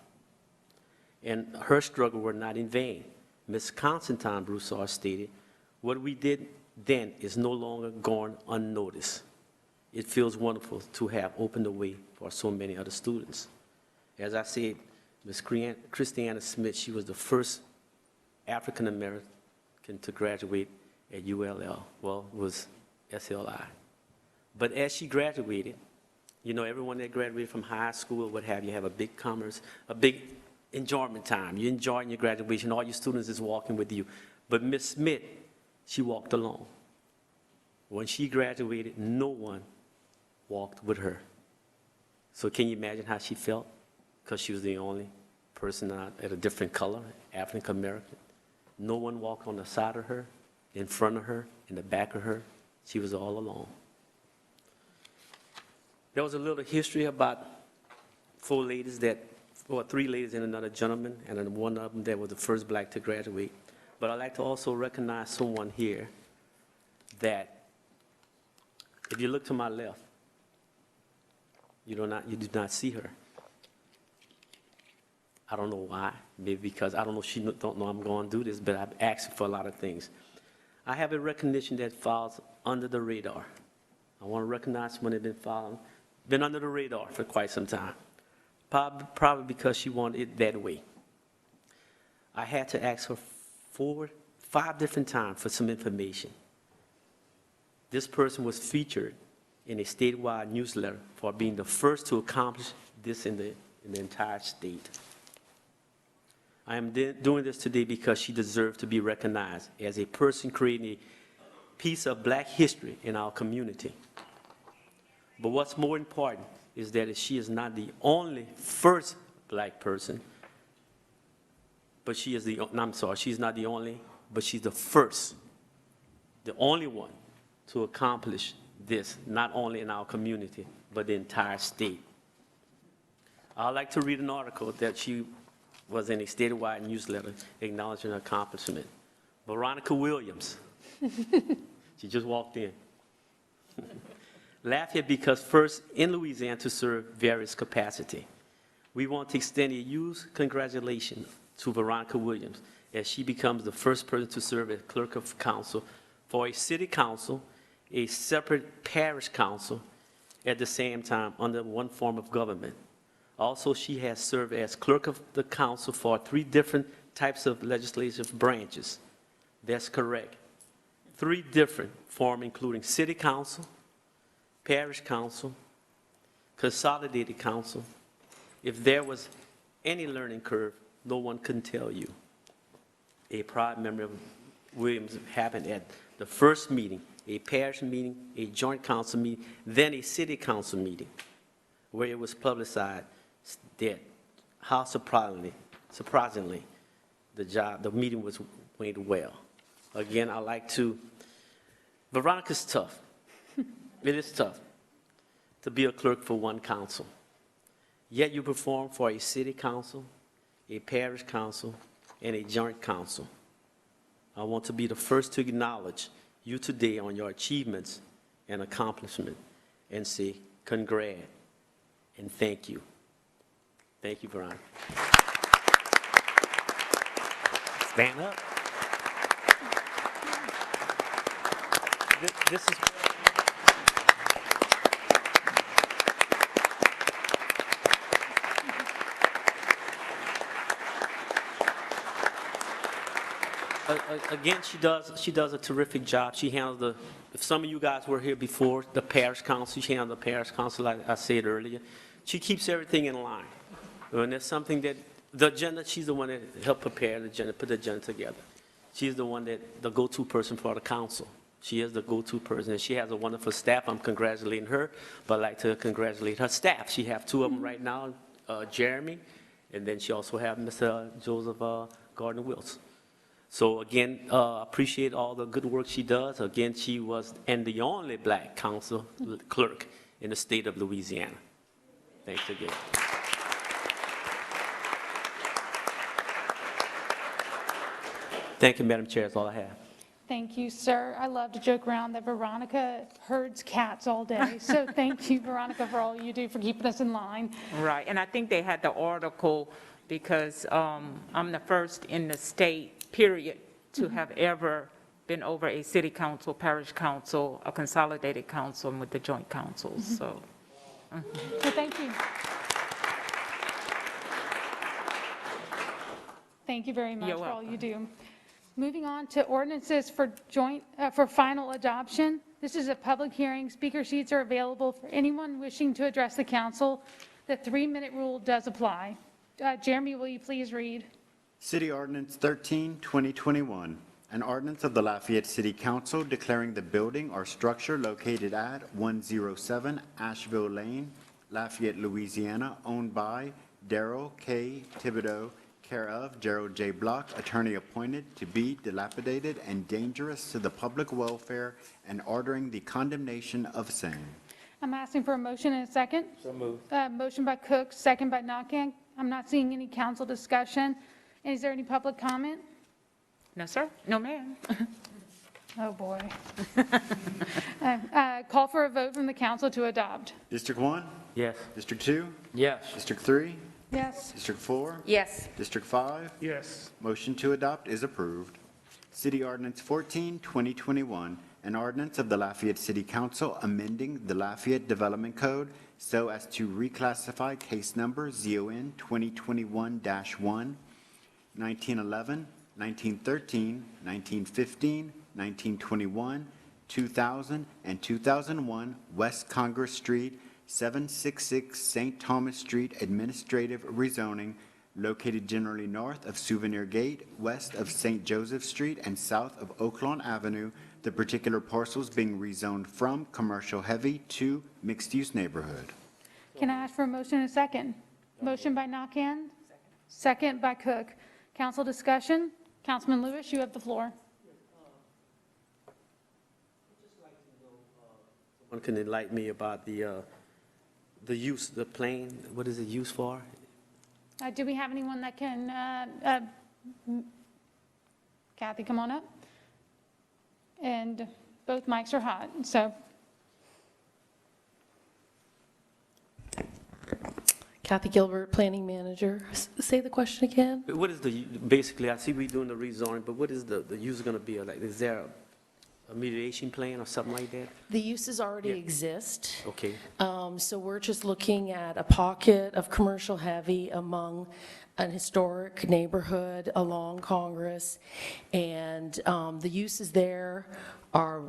And her struggle were not in vain. Ms. Constantine Broussard stated, "What we did then is no longer gone unnoticed. It feels wonderful to have opened the way for so many other students." As I said, Ms. Christiana Smith, she was the first African-American to graduate at ULL. Well, it was SLI. But as she graduated, you know, everyone that graduated from high school or what have you have a big commerce, a big enjoyment time. You're enjoying your graduation. All your students is walking with you. But Ms. Smith, she walked alone. When she graduated, no one walked with her. So can you imagine how she felt? Because she was the only person at a different color, African American. No one walked on the side of her, in front of her, in the back of her. She was all alone. There was a little history about three ladies and another gentleman, and then one of them that was the first black to graduate. But I'd like to also recognize someone here that, if you look to my left, you do not see her. I don't know why. Maybe because I don't know, she don't know I'm going to do this, but I've asked for a lot of things. I have a recognition that falls under the radar. I want to recognize someone that's been under the radar for quite some time. Probably because she wanted it that way. I had to ask her 5 different times for some information. This person was featured in a statewide newsletter for being the first to accomplish this in the entire state. I am doing this today because she deserves to be recognized as a person creating a piece of black history in our community. But what's more important is that she is not the only first black person, but she's not the only, but she's the first, the only one to accomplish this, not only in our community, but the entire state. I'd like to read an article that she was in a statewide newsletter acknowledging her accomplishment. Veronica Williams, she just walked in. Lafayette because first in Louisiana to serve various capacity. We want to extend a huge congratulations to Veronica Williams as she becomes the first person to serve as Clerk of Council for a city council, a separate parish council at the same time under one form of government. Also, she has served as Clerk of the Council for 3 different types of legislative branches. That's correct. 3 different forms, including City Council, Parish Council, Consolidated Council. If there was any learning curve, no one can tell you. A proud member of Williams happened at the first meeting, a parish meeting, a joint council meeting, then a city council meeting, where it was publicized that how surprisingly, the meeting went well. Again, I like to, Veronica's tough. It is tough to be a clerk for one council. Yet you perform for a city council, a parish council, and a joint council. I want to be the first to acknowledge you today on your achievements and accomplishment and say congrats and thank you. Thank you, Veronica. Stand up. This is... Again, she does a terrific job. She handles if some of you guys were here before, the parish council, she handles the parish council, like I said earlier. she keeps everything in line. When there's something that, the agenda, she's the one that helped prepare the agenda, put the agenda together. She's the one that, the go-to person for the council. She is the go-to person, and she has a wonderful staff. I'm congratulating her, but I'd like to congratulate her staff. She has two of them right now, Jeremy, and then she also has Mr. Joseph Gardner-Wilson. So again, appreciate all the good work she does. Again, she was and the only black council clerk in the state of Louisiana. Thanks again. Thank you, Madam Chair. That's all I have. Thank you, sir. I love to joke around that Veronica herds cats all day. So thank you, Veronica, for all you do for keeping us in line. Right, and I think they had the article because I'm the first in the state, period, to have ever been over a city council, parish council, a consolidated council, and with the joint councils, so. So thank you. Thank you very much You're for all welcome. you do. Moving on to ordinances for for final adoption. This is a public hearing. Speaker sheets are available for anyone wishing to address the council. The 3-minute rule does apply. Jeremy, will you please read? City Ordinance 13, 2021, an ordinance of the Lafayette City Council declaring the building or structure located at 107 Asheville Lane, Lafayette, Louisiana, owned by Darrell K. Thibodeau, care of Gerald J. Block, attorney appointed, to be dilapidated and dangerous to the public welfare, and ordering the condemnation of same. I'm asking for a motion and a second. So moved. Motion by Cook, second by Nakang. I'm not seeing any council discussion. Is there any public comment? No, sir? No, ma'am. Oh, boy. Call for a vote from the council to adopt. District 1? Yes. District 2? Yes. District 3? Yes. District 4? Yes. District 5? Yes. Motion to adopt is approved. City Ordinance 14, 2021, an ordinance of the Lafayette City Council amending the Lafayette Development Code so as to reclassify case number ZON 2021-1, 1911, 1913, 1915, 1921, 2000, and 2001 West Congress Street, 766 St. Thomas Street Administrative Rezoning, located generally north of Souvenir Gate, west of St. Joseph Street, and south of Oaklawn Avenue, the particular parcels being rezoned from commercial heavy to mixed-use neighborhood. Can I ask for a motion and a second? Motion by Nakang, second by Cook. Council discussion? Councilman Lewis, you have the floor. Someone can enlighten me about the use, the plane, what is it used for? Do we have anyone that can, Kathy, come on up. And both mics are hot, so. Kathy Gilbert, Planning Manager. Say the question again? What is the, basically, I see we doing the rezoning, but what is the use going to be? Like, is there a mediation plan or something like that? The uses already Yeah. exist. Okay. So we're just looking at a pocket of commercial heavy among an historic neighborhood along Congress. And the uses there are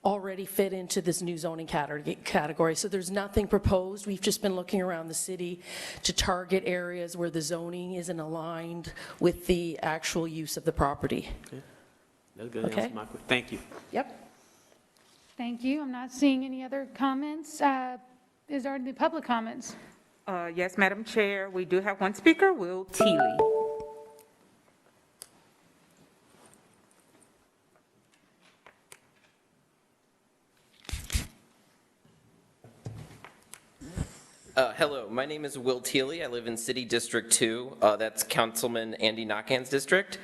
already fit into this new zoning category. So there's nothing proposed. We've just been looking around the city to target areas where the zoning isn't aligned with the actual use of the property. Okay. That's good. Okay. Answer my question. Thank you. Yep. Thank you. I'm not seeing any other comments. Is there any public comments? Yes, Madam Chair, we do have one speaker, Will Teely. Hello, my name is Will Teely. I live in City District 2. That's Councilman Andy Nakang's district.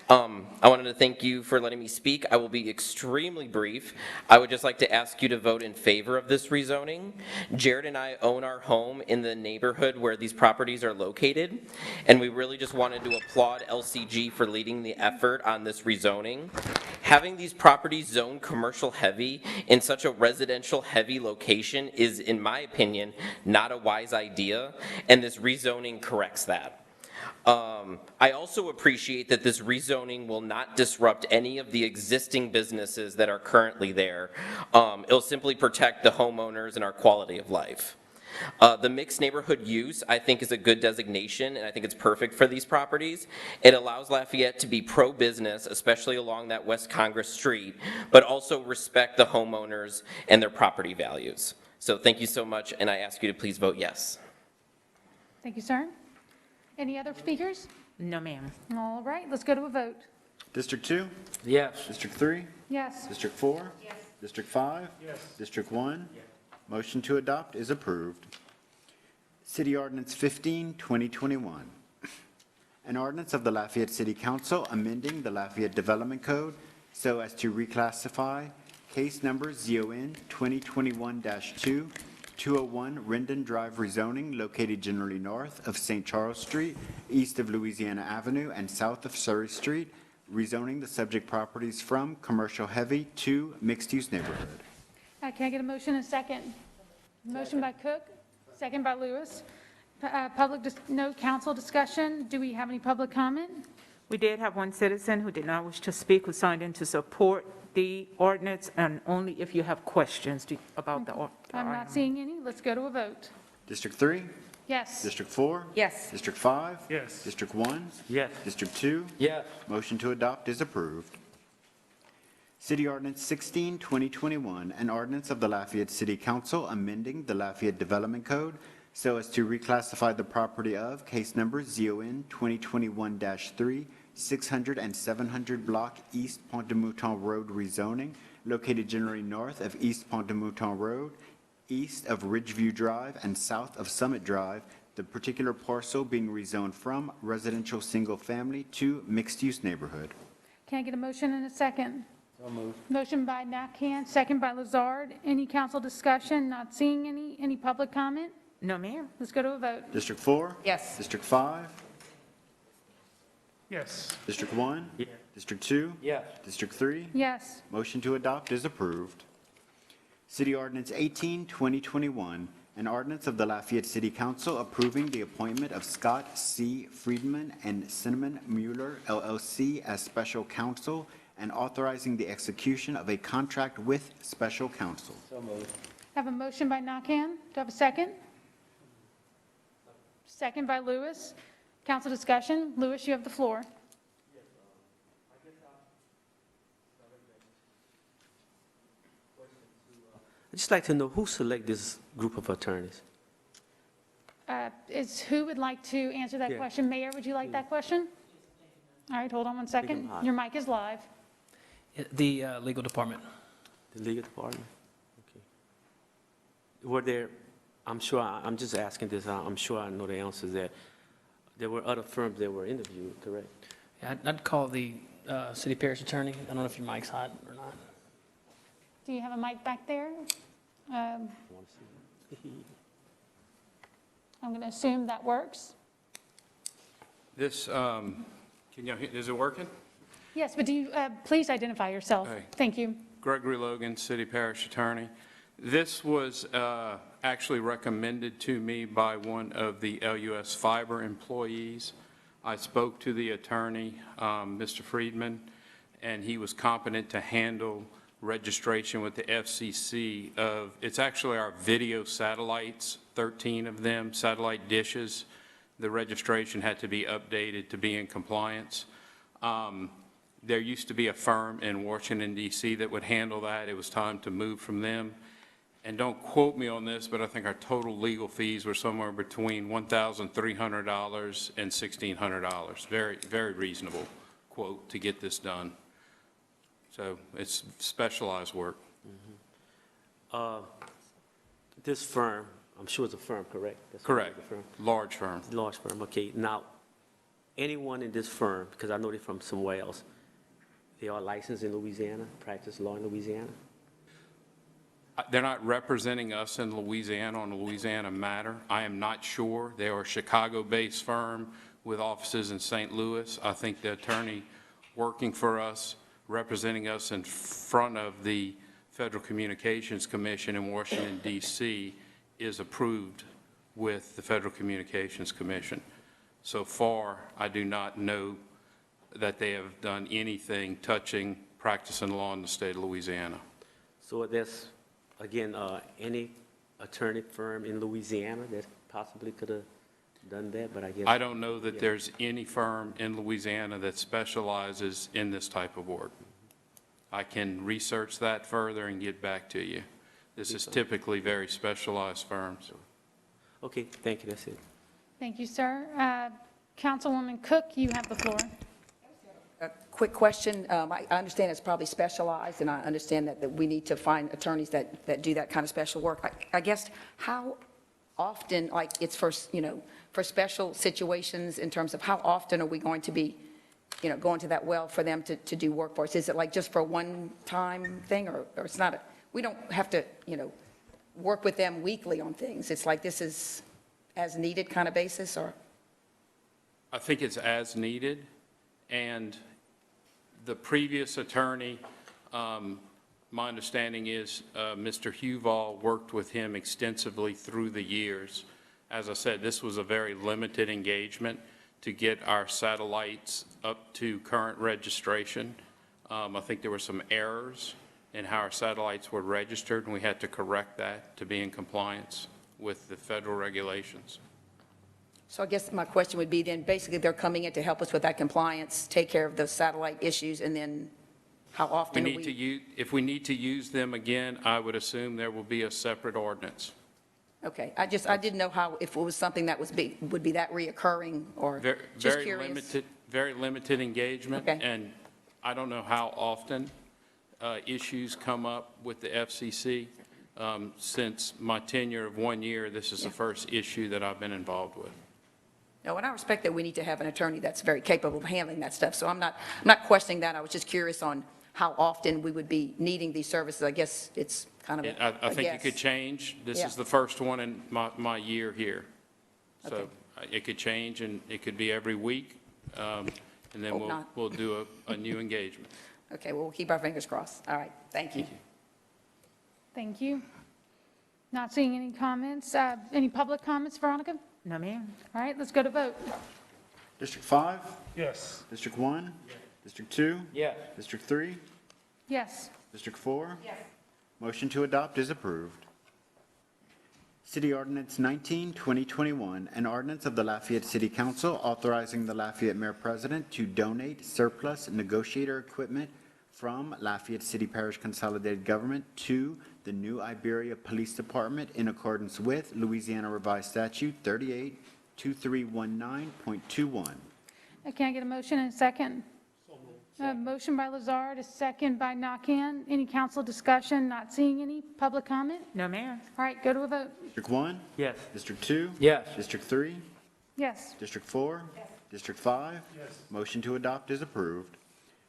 I wanted to thank you for letting me speak. I will be extremely brief. I would just like to ask you to vote in favor of this rezoning. Jared and I own our home in the neighborhood where these properties are located, and we really just wanted to applaud LCG for leading the effort on this rezoning. Having these properties zoned commercial heavy in such a residential heavy location is, in my opinion, not a wise idea, and this rezoning corrects that. I also appreciate that this rezoning will not disrupt any of the existing businesses that are currently there. It'll simply protect the homeowners and our quality of life. The mixed neighborhood use, I think, is a good designation, and I think it's perfect for these properties. It allows Lafayette to be pro-business, especially along that West Congress Street, but also respect the homeowners and their property values. So thank you so much, and I ask you to please vote yes. Thank you, sir. Any other speakers? No, ma'am. All right, let's go to a vote. District 2? Yes. District 3? Yes. District 4? Yes. District 5? Yes. District 1? Yes. Motion to adopt is approved. City Ordinance 15, 2021. An ordinance of the Lafayette City Council amending the Lafayette Development Code so as to reclassify case number ZON 2021-2, 201 Rendon Drive rezoning located generally north of St. Charles Street, east of Louisiana Avenue, and south of Surrey Street, rezoning the subject properties from commercial heavy to mixed-use neighborhood. Can I get a motion and a second? Motion by Cook, second by Lewis. No council discussion. Do we have any public comment? We did have one citizen who did not wish to speak, who signed in to support the ordinance, and only if you have questions about the item. I'm not seeing any. Let's go to a vote. District 3? Yes. District 4? Yes. District 5? Yes. District 1? Yes. District 2? Yes. Motion to adopt is approved. City Ordinance 16, 2021, an ordinance of the Lafayette City Council amending the Lafayette Development Code so as to reclassify the property of case number ZON 2021-3, 600 and 700 block East Pont-de-Mouton Road rezoning, located generally north of East Pont-de-Mouton Road, east of Ridgeview Drive, and south of Summit Drive, the particular parcel being rezoned from residential single-family to mixed-use neighborhood. Can I get a motion and a second? So moved. Motion by Nakhan, second by Lazard. Any council discussion? Not seeing any. Any public comment? No, ma'am. Let's go to a vote. District 4? Yes. District 5? Yes. District 1? Yes. District 2? Yes. District 3? Yes. Motion to adopt is approved. City Ordinance 18, 2021, an ordinance of the Lafayette City Council approving the appointment of Scott C. Friedman and Cinnamon Mueller LLC as special counsel and authorizing the execution of a contract with special counsel. So moved. I have a motion by Nakhan. Do I have a second? Second by Lewis. Council discussion. Lewis, you have the floor. I'd just like to know who select this group of attorneys? Who would like to answer that Yeah. question? Mayor, would you like that question? All right, hold on one second. hot. Your mic is live. The legal department. The legal department? Okay. Were there, I'm sure, I'm just asking this, I'm sure I know the answer to that. There were other firms that were interviewed, correct? Yeah, I'd call the city-parish attorney. I don't know if your mic's hot or not. Do you have a mic back there? I want to see. I'm going to assume that works. This, can you, is it working? Yes, but do you, please identify yourself. Hey. Thank you. Gregory Logan, City-Parish Attorney. This was actually recommended to me by one of the LUS Fiber employees. I spoke to the attorney, Mr. Friedman, and he was competent to handle registration with the FCC of, it's actually our video satellites, 13 of them, satellite dishes. The registration had to be updated to be in compliance. There used to be a firm in Washington, D.C. that would handle that. It was time to move from them. And don't quote me on this, but I think our total legal fees were somewhere between $1,300 and $1,600. Very, very reasonable quote to get this done. So it's specialized work. This firm, I'm sure it's a firm, correct? That's Correct. the firm. Large firm. Large firm, okay. Now, anyone in this firm, because I know they're from somewhere else, they are licensed in Louisiana, practice law in Louisiana? They're not representing us in Louisiana on a Louisiana matter. I am not sure. They are a Chicago-based firm with offices in St. Louis. I think the attorney working for us, representing us in front of the Federal Communications Commission in Washington, D.C., is approved with the Federal Communications Commission. So far, I do not know that they have done anything touching practicing law in the state of Louisiana. So there's, again, any attorney firm in Louisiana that possibly could have done that, but I guess. I don't know that there's any firm in Louisiana that specializes in this type of work. I can research that further and get back to you. This is typically very specialized firms. Okay, thank you, that's it. Thank you, sir. Councilwoman Cook, you have the floor. A quick question. I understand it's probably specialized, and I understand that we need to find attorneys that do that kind of special work. I guess, how often, like, it's for, for special situations in terms of how often are we going to be, going to that well for them to do work for us? Is it like just for a one-time thing, or it's not, we don't have to, work with them weekly on things? It's like this is as needed kind of basis, or? I think it's as needed, and the previous attorney, my understanding is Mr. Huval worked with him extensively through the years. As I said, this was a very limited engagement to get our satellites up to current registration. I think there were some errors in how our satellites were registered, and we had to correct that to be in compliance with the federal regulations. So I guess my question would be then, basically, they're coming in to help us with that compliance, take care of those satellite issues, and then how often do we? If we need to use them again, I would assume there will be a separate ordinance. Okay, I didn't know how, if it was something that would be that reoccurring, or just curious. Very limited engagement. Okay. And I don't know how often issues come up with the FCC. Since my tenure of 1 year, this is the first issue that I've been involved with. No, and I respect that we need to have an attorney that's very capable of handling that stuff, so I'm not questioning that. I was just curious on how often we would be needing these services. I guess it's kind of I think it guess. could change. This Yeah. is the first one in my year here. So Okay. it could change, and it could be every week, and then Hope not. we'll do a new engagement. Okay, well, we'll keep our fingers crossed. All right, thank you. Thank you. Not seeing any comments. Any public comments, Veronica? No, ma'am. All right, let's go to vote. District 5? Yes. District 1? District 2? Yes. District 3? Yes. District 4? Yes. Motion to adopt is approved. City Ordinance 19, 2021, an ordinance of the Lafayette City Council authorizing the Lafayette Mayor President to donate surplus negotiator equipment from Lafayette City-Parish Consolidated Government to the New Iberia Police Department in accordance with Louisiana Revised Statute 382319.21. Can I get a motion and a second? Motion by Lazard, a second by Nakhan. Any council discussion? Not seeing any. Public comment? No, ma'am. All right, go to a vote. District 1? Yes. District 2? Yes. District 3? Yes. District 4? Yes. District 5? Yes. Motion to adopt is approved.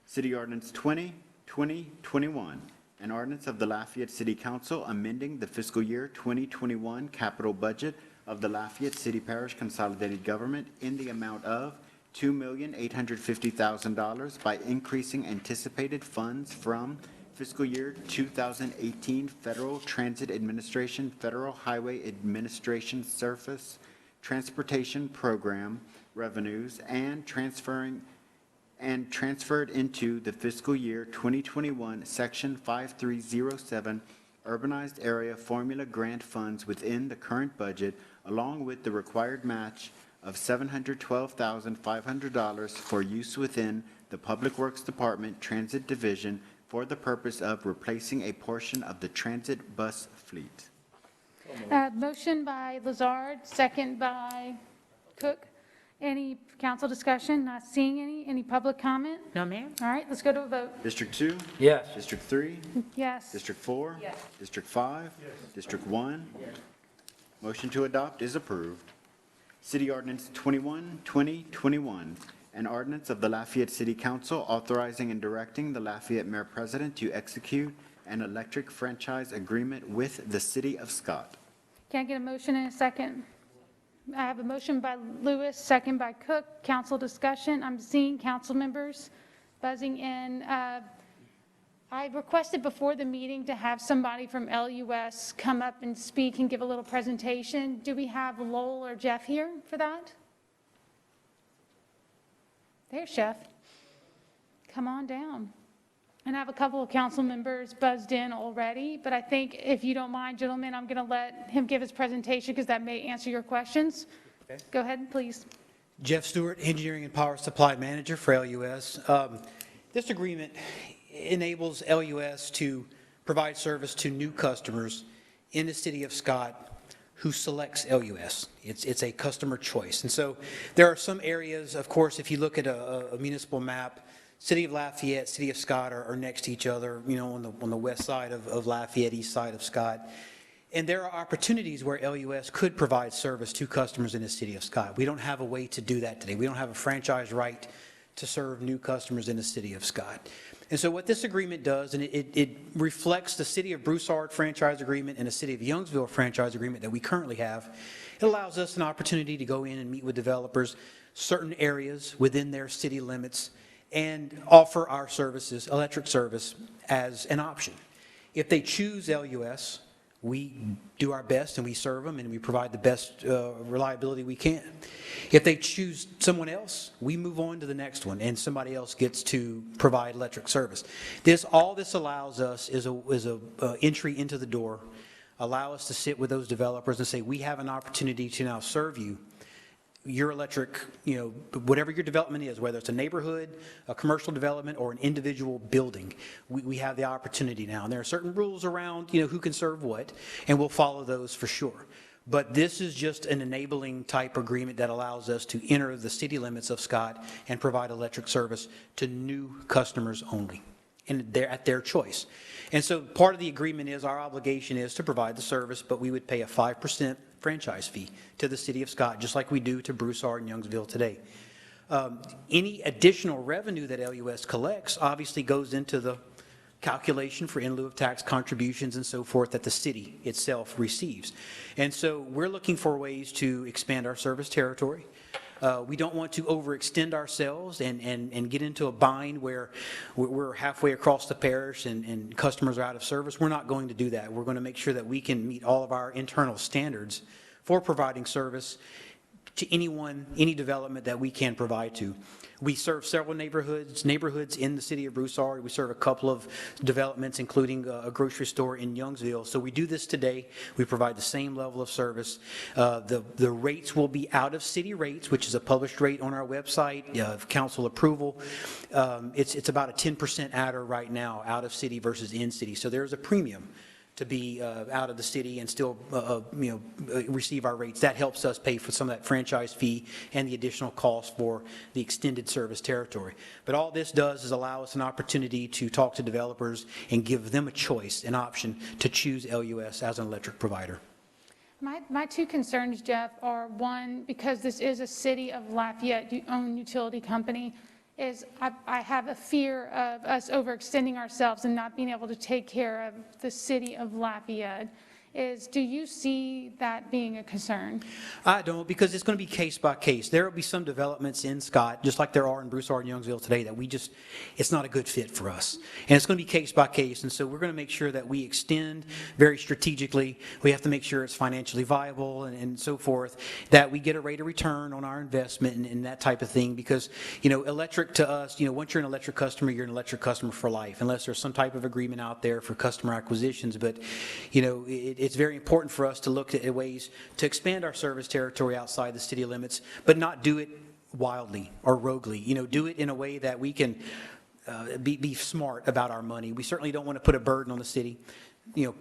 City Ordinance 20, 2021, an ordinance of the Lafayette City Council amending the fiscal year 2021 capital budget of the Lafayette City-Parish Consolidated Government in the amount of $2,850,000 by increasing anticipated funds from fiscal year 2018 Federal Transit Administration, Federal Highway Administration Surface Transportation Program revenues and transferred into the fiscal year 2021 Section 5307 Urbanized Area Formula Grant Funds within the current budget, along with the required match of $712,500 for use within the Public Works Department Transit Division for the purpose of replacing a portion of the transit bus fleet. Motion by Lazard, second by Cook. Any council discussion? Not seeing any. Any public comment? No, ma'am. All right, let's go to a vote. District 2? Yes. District 3? Yes. District 4? Yes. District 5? Yes. District 1? Yes. Motion to adopt is approved. City Ordinance 21, 2021, an ordinance of the Lafayette City Council authorizing and directing the Lafayette Mayor President to execute an electric franchise agreement with the City of Scott. Can I get a motion and a second? I have a motion by Lewis, second by Cook. Council discussion. I'm seeing council members buzzing in. I requested before the meeting to have somebody from LUS come up and speak and give a little presentation. Do we have Lowell or Jeff here for that? There's Jeff. Come on down. And I have a couple of council members buzzed in already, but I think if you don't mind, gentlemen, I'm going to let him give his presentation because that may answer your questions. Okay. Go ahead, please. Jeff Stewart, Engineering and Power Supply Manager for LUS. This agreement enables LUS to provide service to new customers in the city of Scott who selects LUS. It's a customer choice. And so there are some areas, of course, if you look at a municipal map, City of Lafayette, City of Scott are next to each other, you know, on the west side of Lafayette, east side of Scott. And there are opportunities where LUS could provide service to customers in the city of Scott. We don't have a way to do that today. We don't have a franchise right to serve new customers in the city of Scott. And so what this agreement does, and it reflects the City of Broussard franchise agreement and the City of Youngsville franchise agreement that we currently have. It allows us an opportunity to go in and meet with developers, certain areas within their city limits, and offer our services, electric service, as an option. If they choose LUS, we do our best and we serve them and we provide the best reliability we can. If they choose someone else, we move on to the next one and somebody else gets to provide electric service. All this allows us is a entry into the door, allow us to sit with those developers and say, we have an opportunity to now serve you. Your electric, you know, whatever your development is, whether it's a neighborhood, a commercial development, or an individual building, we have the opportunity now. And there are certain rules around, you know, who can serve what, and we'll follow those for sure. But this is just an enabling type agreement that allows us to enter the city limits of Scott and provide electric service to new customers only, and they're at their choice. And so part of the agreement is our obligation is to provide the service, but we would pay a 5% franchise fee to the city of Scott, just like we do to Broussard and Youngsville today. Any additional revenue that LUS collects obviously goes into the calculation for in lieu of tax contributions and so forth that the city itself receives. And so we're looking for ways to expand our service territory. We don't want to overextend ourselves and get into a bind where we're halfway across the parish and customers are out of service. We're not going to do that. We're going to make sure that we can meet all of our internal standards for providing service to anyone, any development that we can provide to. We serve several neighborhoods in the city of Broussard. We serve a couple of developments, including a grocery store in Youngsville. So we do this today. We provide the same level of service. The rates will be out of city rates, which is a published rate on our website of council approval. It's about a 10% adder right now, out of city versus in city. So there's a premium to be out of the city and still receive our rates. That helps us pay for some of that franchise fee and the additional cost for the extended service territory. But all this does is allow us an opportunity to talk to developers and give them a choice, an option to choose LUS as an electric provider. My two concerns, Jeff, are one, because this is a City of Lafayette-owned utility company, is I have a fear of us overextending ourselves and not being able to take care of the City of Lafayette. Do you see that being a concern? I don't, because it's going to be case by case. There will be some developments in Scott, just like there are in Broussard and Youngsville today, that it's not a good fit for us. And it's going to be case by case. And so we're going to make sure that we extend very strategically. We have to make sure it's financially viable and so forth, that we get a rate of return on our investment and that type of thing. Because, electric to us, once you're an electric customer, you're an electric customer for life, unless there's some type of agreement out there for customer acquisitions. But, it's very important for us to look at ways to expand our service territory outside the city limits, but not do it wildly or roguely. Do it in a way that we can be smart about our money. We certainly don't want to put a burden on the city,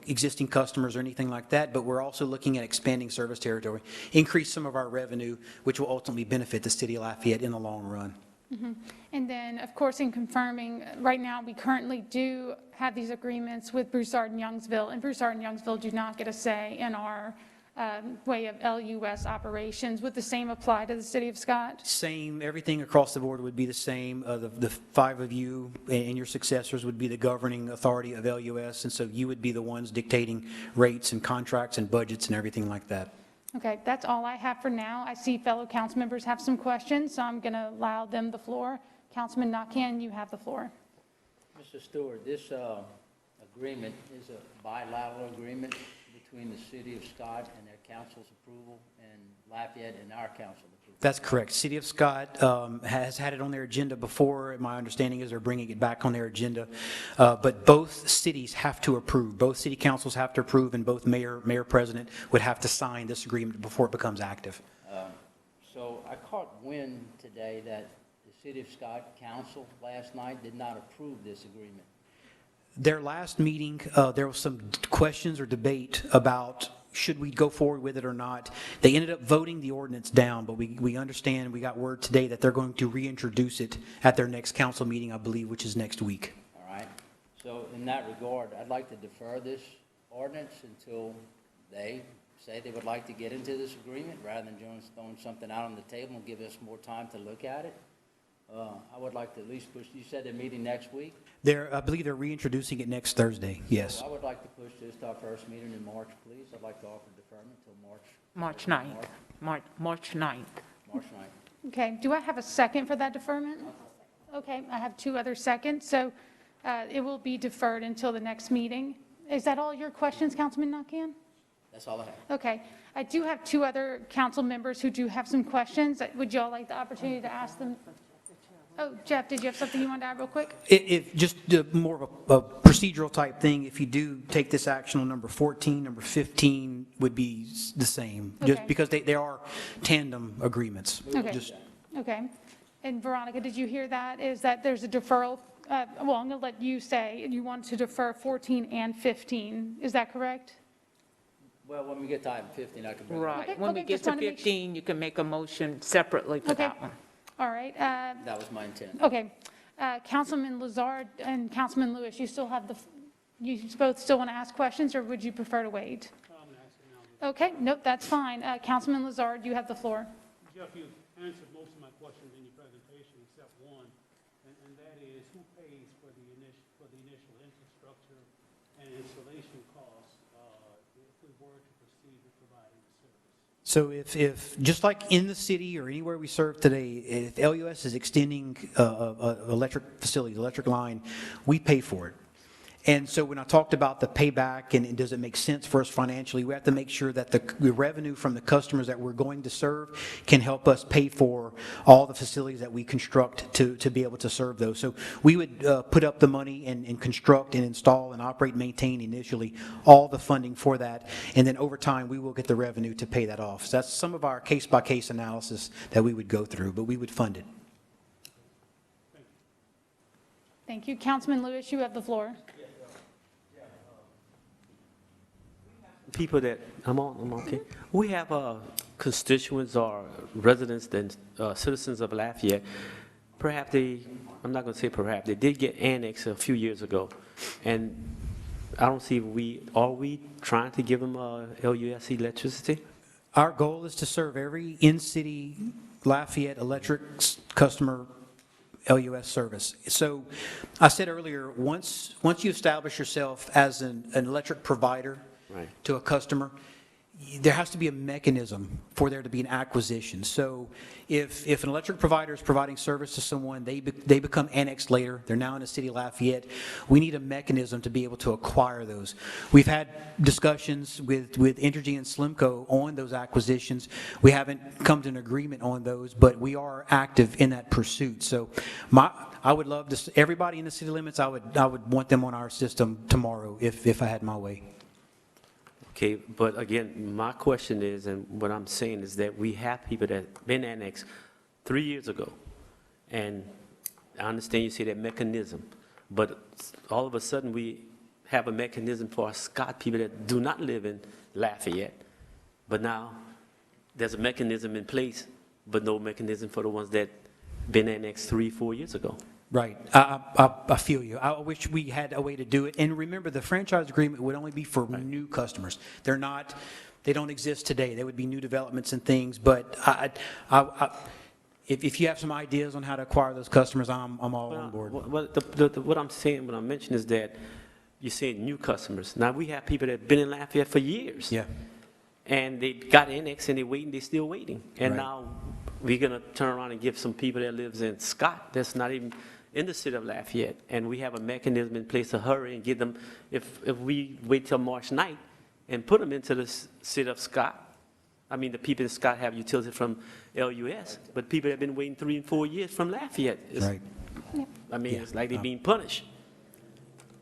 existing customers or anything like that, but we're also looking at expanding service territory, increase some of our revenue, which will ultimately benefit the city of Lafayette in the long run. Mm-hmm. And then, of course, in confirming, right now we currently do have these agreements with Broussard and Youngsville, and Broussard and Youngsville do not get a say in our way of LUS operations. Would the same apply to the city of Scott? Same. Everything across the board would be the same. The five of you and your successors would be the governing authority of LUS, and so you would be the ones dictating rates and contracts and budgets and everything like that. Okay, that's all I have for now. I see fellow council members have some questions, so I'm going to allow them the floor. Councilman Nakhan, you have the floor. Mr. Stewart, this agreement is a bilateral agreement between the city of Scott and their council's approval and Lafayette and our council approval. That's correct. City of Scott has had it on their agenda before. My understanding is they're bringing it back on their agenda. But both cities have to approve. Both city councils have to approve, and both mayor, president would have to sign this agreement before it becomes active. So I caught wind today that the City of Scott Council last night did not approve this agreement. Their last meeting, there was some questions or debate about should we go forward with it or not. They ended up voting the ordinance down, but we understand, we got word today that they're going to reintroduce it at their next council meeting, I believe, which is next week. All right? So in that regard, I'd like to defer this ordinance until they say they would like to get into this agreement, rather than just throwing something out on the table and give us more time to look at it. I would like to at least push, you said they're meeting next week? I believe they're reintroducing it next Thursday, yes. So I would like to push this to our first meeting in March, please. I'd like to offer deferment till March 9th. March 9th. March 9th. Okay, do I have a second for that deferment? Okay, I have two other seconds, so it will be deferred until the next meeting. Is that all your questions, Councilman Nakhan? That's all I have. Okay, I do have two other council members who do have some questions. Would you all like the opportunity to ask them? Oh, Jeff, did you have something you wanted to add real quick? If just more of a procedural type thing, if you do take this action on number 14, number 15 would be the same, just Okay. because they are tandem agreements. Okay, Just- okay. And Veronica, did you hear that? Is that there's a deferral? Well, I'm going to let you say you want to defer 14 and 15. Is that correct? Well, when we get to item 15, I can bring it up. Right. Okay, When we okay, get just to wanted to make 15, you can make a motion separately for Okay. that one. All right. That was my intent. Okay. Councilman Lazard and Councilman Lewis, you still have you both still want to ask questions, or would you prefer to wait? Okay, nope, that's fine. Councilman Lazard, you have the floor. Jeff, you answered most of my questions in your presentation except one, and that is who pays for the initial infrastructure and installation costs if we were to proceed with providing the service? So if just like in the city or anywhere we serve today, if LUS is extending a electric facility, electric line, we pay for it. And so when I talked about the payback and does it make sense for us financially, we have to make sure that the revenue from the customers that we're going to serve can help us pay for all the facilities that we construct to be able to serve those. So we would put up the money and construct and install and operate and maintain initially all the funding for that. And then over time, we will get the revenue to pay that off. So that's some of our case-by-case analysis that we would go through, but we would fund it. Thank you. Councilman Lewis, you have the floor. People that, I'm okay. We have constituents or residents and citizens of Lafayette. Perhaps I'm not going to say perhaps, they did get annexed a few years ago. And I don't see are we trying to give them LUS electricity? Our goal is to serve every in-city Lafayette electric customer LUS service. So I said earlier, once you establish yourself as an electric provider, Right. to a customer, there has to be a mechanism for there to be an acquisition. So if an electric provider is providing service to someone, they become annexed later, they're now in the city of Lafayette, we need a mechanism to be able to acquire those. We've had discussions with Entergy and Slimco on those acquisitions. We haven't come to an agreement on those, but we are active in that pursuit. So I would love to, everybody in the city limits, I would want them on our system tomorrow if I had my way. Okay, but again, my question is, and what I'm saying is that we have people that been annexed 3 years ago. And I understand you say that mechanism, but all of a sudden we have a mechanism for our Scott people that do not live in Lafayette. But now there's a mechanism in place, but no mechanism for the ones that been annexed 3-4 years ago. Right. I feel you. I wish we had a way to do it. And remember, the franchise agreement would only be for new customers. They don't exist today. There would be new developments and things. But if you have some ideas on how to acquire those customers, I'm all on board. What I'm saying, what I mentioned is that you're saying new customers. Now, we have people that have been in Lafayette for years. Yeah. And they got annexed and they're still waiting. And Right. now we're going to turn around and give some people that lives in Scott that's not even in the city of Lafayette, and we have a mechanism in place to hurry and get them, if we wait till March 9th and put them into the city of Scott, I mean, the people in Scott have utilities from LUS, but people have been waiting 3 and 4 years from Lafayette. Right. I mean, it's like they're being punished.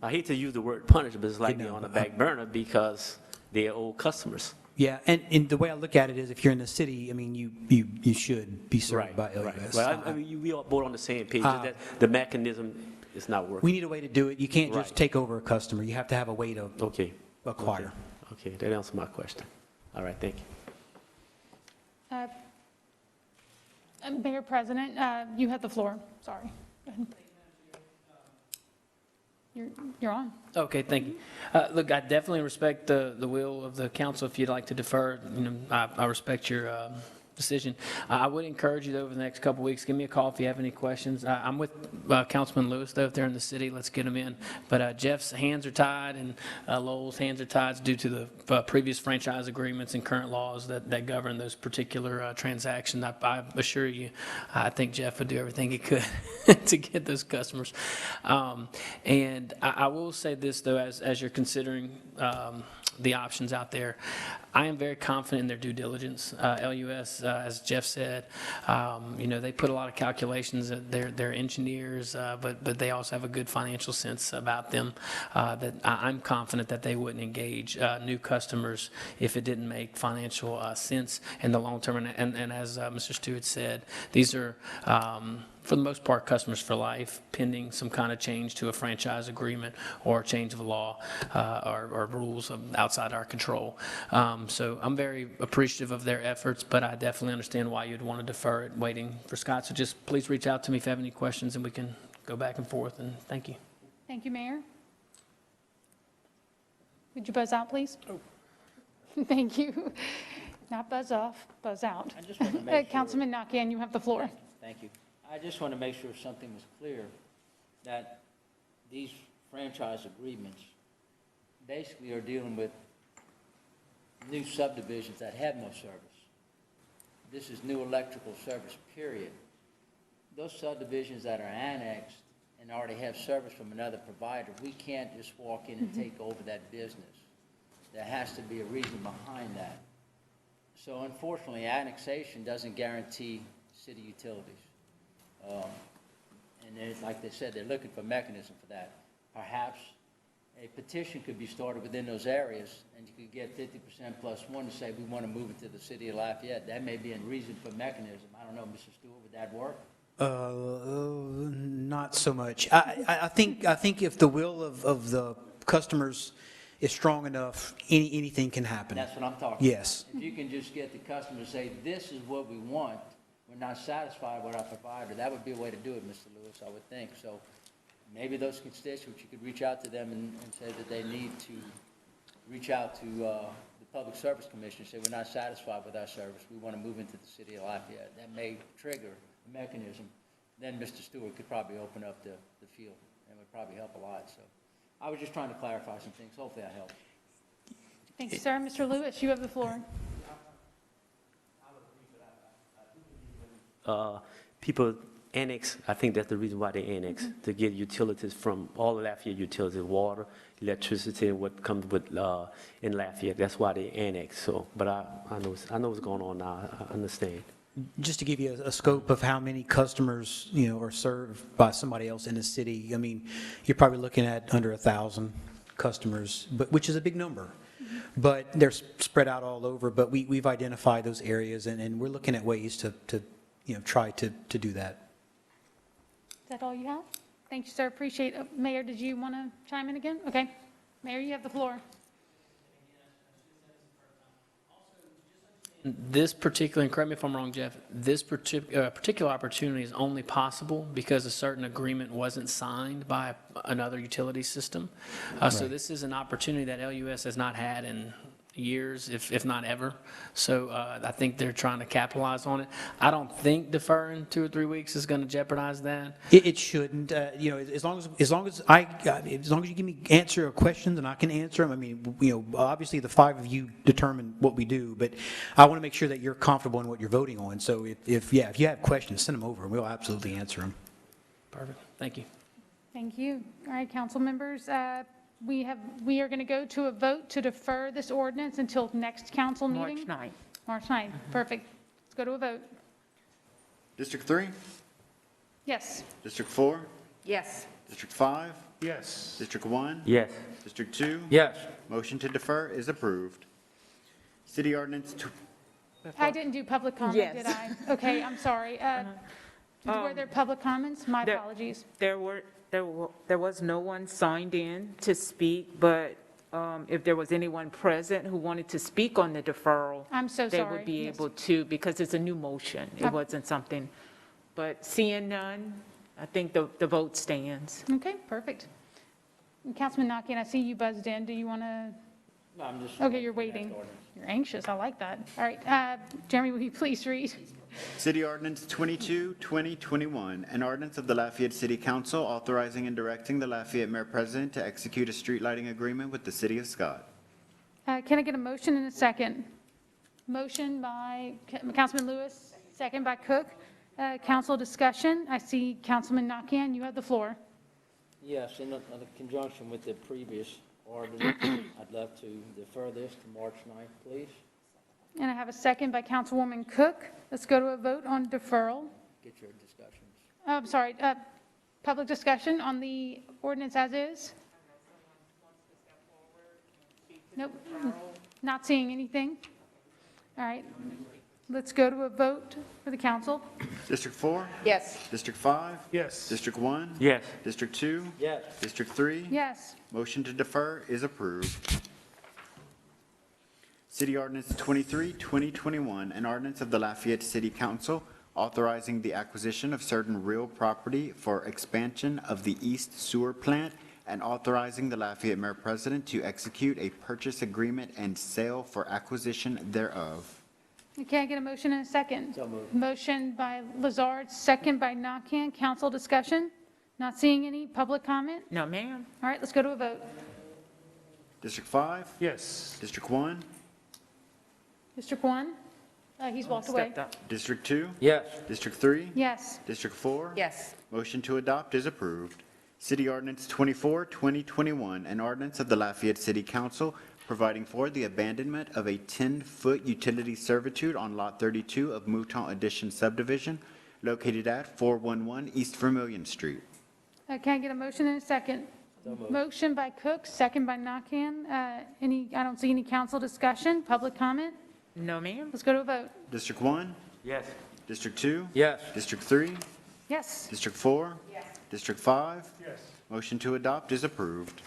I hate to use the word punish, but it's like they're on the back burner because they're old customers. Yeah, and the way I look at it is if you're in the city, I mean, you should be served by LUS. Right. Well, I mean, we are both on the same page, just that the mechanism is not working. We need a way to do it. You can't just Right. take over a customer. You have to have a way to acquire. Okay, that answers my question. All right, thank you. Mayor President, you have the floor. Sorry. Go ahead. You're on. Okay, thank you. Look, I definitely respect the will of the council. If you'd like to defer, I respect your decision. I would encourage you, though, over the next couple of weeks, give me a call if you have any questions. I'm with Councilman Lewis, though, if they're in the city, let's get them in. But Jeff's hands are tied, and Lowell's hands are tied due to the previous franchise agreements and current laws that govern those particular transactions. I assure you, I think Jeff would do everything he could to get those customers. And I will say this, though, as you're considering the options out there, I am very confident in their due diligence. LUS, as Jeff said, they put a lot of calculations. They're engineers, but they also have a good financial sense about them. That I'm confident that they wouldn't engage new customers if it didn't make financial sense in the long term. And as Mr. Stewart said, these are, for the most part, customers for life, pending some kind of change to a franchise agreement or change of law or rules outside our control. So I'm very appreciative of their efforts, but I definitely understand why you'd want to defer it, waiting for Scott. So just please reach out to me if you have any questions, and we can go back and forth, and thank you. Thank you, Mayor. Would you buzz out, please? Oh. Thank you. Not buzz off, buzz out. I just want to make Councilman Nakian, you have the floor. Thank you. I just want to make sure something was clear, that these franchise agreements basically are dealing with new subdivisions that have no service. This is new electrical service, period. Those subdivisions that are annexed and already have service from another provider, we can't just walk in and take over that business. There has to be a reason behind that. So unfortunately, annexation doesn't guarantee city utilities. And then, like they said, they're looking for a mechanism for that. Perhaps a petition could be started within those areas, and you could get 50% plus one to say, we want to move it to the city of Lafayette. That may be a reason for mechanism. I don't know, Mr. Stewart, would that work? Not so much. I think if the will of the customers is strong enough, anything can happen. That's what I'm talking about. Yes. If you can just get the customer to say, this is what we want, we're not satisfied with our provider, that would be a way to do it, Mr. Lewis, I would think. So maybe those constituents, you could reach out to them and say that they need to reach out to the Public Service Commission and say, we're not satisfied with our service, we want to move into the city of Lafayette. That may trigger a mechanism. Then Mr. Stewart could probably open up the field, and would probably help a lot. So I was just trying to clarify some things. Hopefully I helped. Thank you, sir. Mr. Lewis, you have the floor. People annex, I think that's the reason why they annex, to get utilities from all the Lafayette utilities, water, electricity, and what comes with in Lafayette. That's why they annex. So, but I know what's going on now. I understand. Just to give you a scope of how many customers, are served by somebody else in the city, I mean, you're probably looking at under 1,000 customers, which is a big number. But they're spread out all over, but we've identified those areas, and we're looking at ways to try to do that. Is that all you have? Thank you, sir. Appreciate it. Mayor, did you want to chime in again? Okay. Mayor, you have the floor. This particular, and correct me if I'm wrong, Jeff, this particular opportunity is only possible because a certain agreement wasn't signed by another utility system. So this is an opportunity that LUS has not had in years, if not ever. So I think they're trying to capitalize on it. I don't think deferring 2 or 3 weeks is going to jeopardize that. It shouldn't. As long as you give me answer questions and I can answer them. I mean, obviously the 5 of you determine what we do, but I want to make sure that you're comfortable in what you're voting on. So if you have questions, send them over, and we'll absolutely answer them. Perfect. Thank you. Thank you. All right, council members. We are going to go to a vote to defer this ordinance until next council meeting. March 9th. March 9th, perfect. Let's go to a vote. District 3, Yes. District 4, Yes. District 5, Yes. District 1, Yes. District 2. Yes. Motion to defer is approved. City Ordinance I didn't do public comment, Yes. did I? Okay, I'm sorry. Were there public comments? My there- apologies. There was no one signed in to speak, but if there was anyone present who wanted to speak on the deferral, I'm so they sorry. would be Yes. able to, because it's a new motion. It wasn't something, but seeing none, I think the vote stands. Okay, perfect. Councilman Nakian, I see you buzzed in. Do you want to? No, I'm just. Okay, you're waiting. You're anxious. I like that. All right, Jeremy, will you please read? City Ordinance 22, 2021, an ordinance of the Lafayette City Council authorizing and directing the Lafayette Mayor President to execute a street lighting agreement with the City of Scott. Can I get a motion and a second? Motion by Councilman Lewis, second by Cook. Council discussion. I see Councilman Nakian. You have the floor. Yes, in conjunction with the previous ordinance, I'd love to defer this to March 9th, please. And I have a second by Councilwoman Cook. Let's go to a vote on deferral. Get your discussions. I'm sorry, public discussion on the ordinance as is? Nope, not seeing anything. All right, let's go to a vote for the council. District 4, Yes. District 5, Yes. District 1, Yes. District 2, Yes. District 3. Yes. Motion to defer is approved. City Ordinance 23, 2021, an ordinance of the Lafayette City Council authorizing the acquisition of certain real property for expansion of the East Sewer Plant and authorizing the Lafayette Mayor President to execute a purchase agreement and sale for acquisition thereof. Can I get a motion and a second? So moved. Motion by Lazard, second by Nakian. Council discussion? Not seeing any. Public comment? No, ma'am. All right, let's go to a vote. District 5, Yes. District 1, District 1? He's walked away. Stepped up. District 2, Yes. District 3, Yes. District 4. Yes. Motion to adopt is approved. City Ordinance 24, 2021, an ordinance of the Lafayette City Council providing for the abandonment of a 10-foot utility servitude on Lot 32 of Mouton Addition subdivision located at 411 East Vermilion Street. Can I get a motion and a second? Motion by Cook, second by Nakian. I don't see any council discussion. Public comment? No, ma'am. Let's go to a vote. District 1, Yes. District 2, Yes. District 3, Yes. District 4, District 5. Yes. Motion to adopt is approved.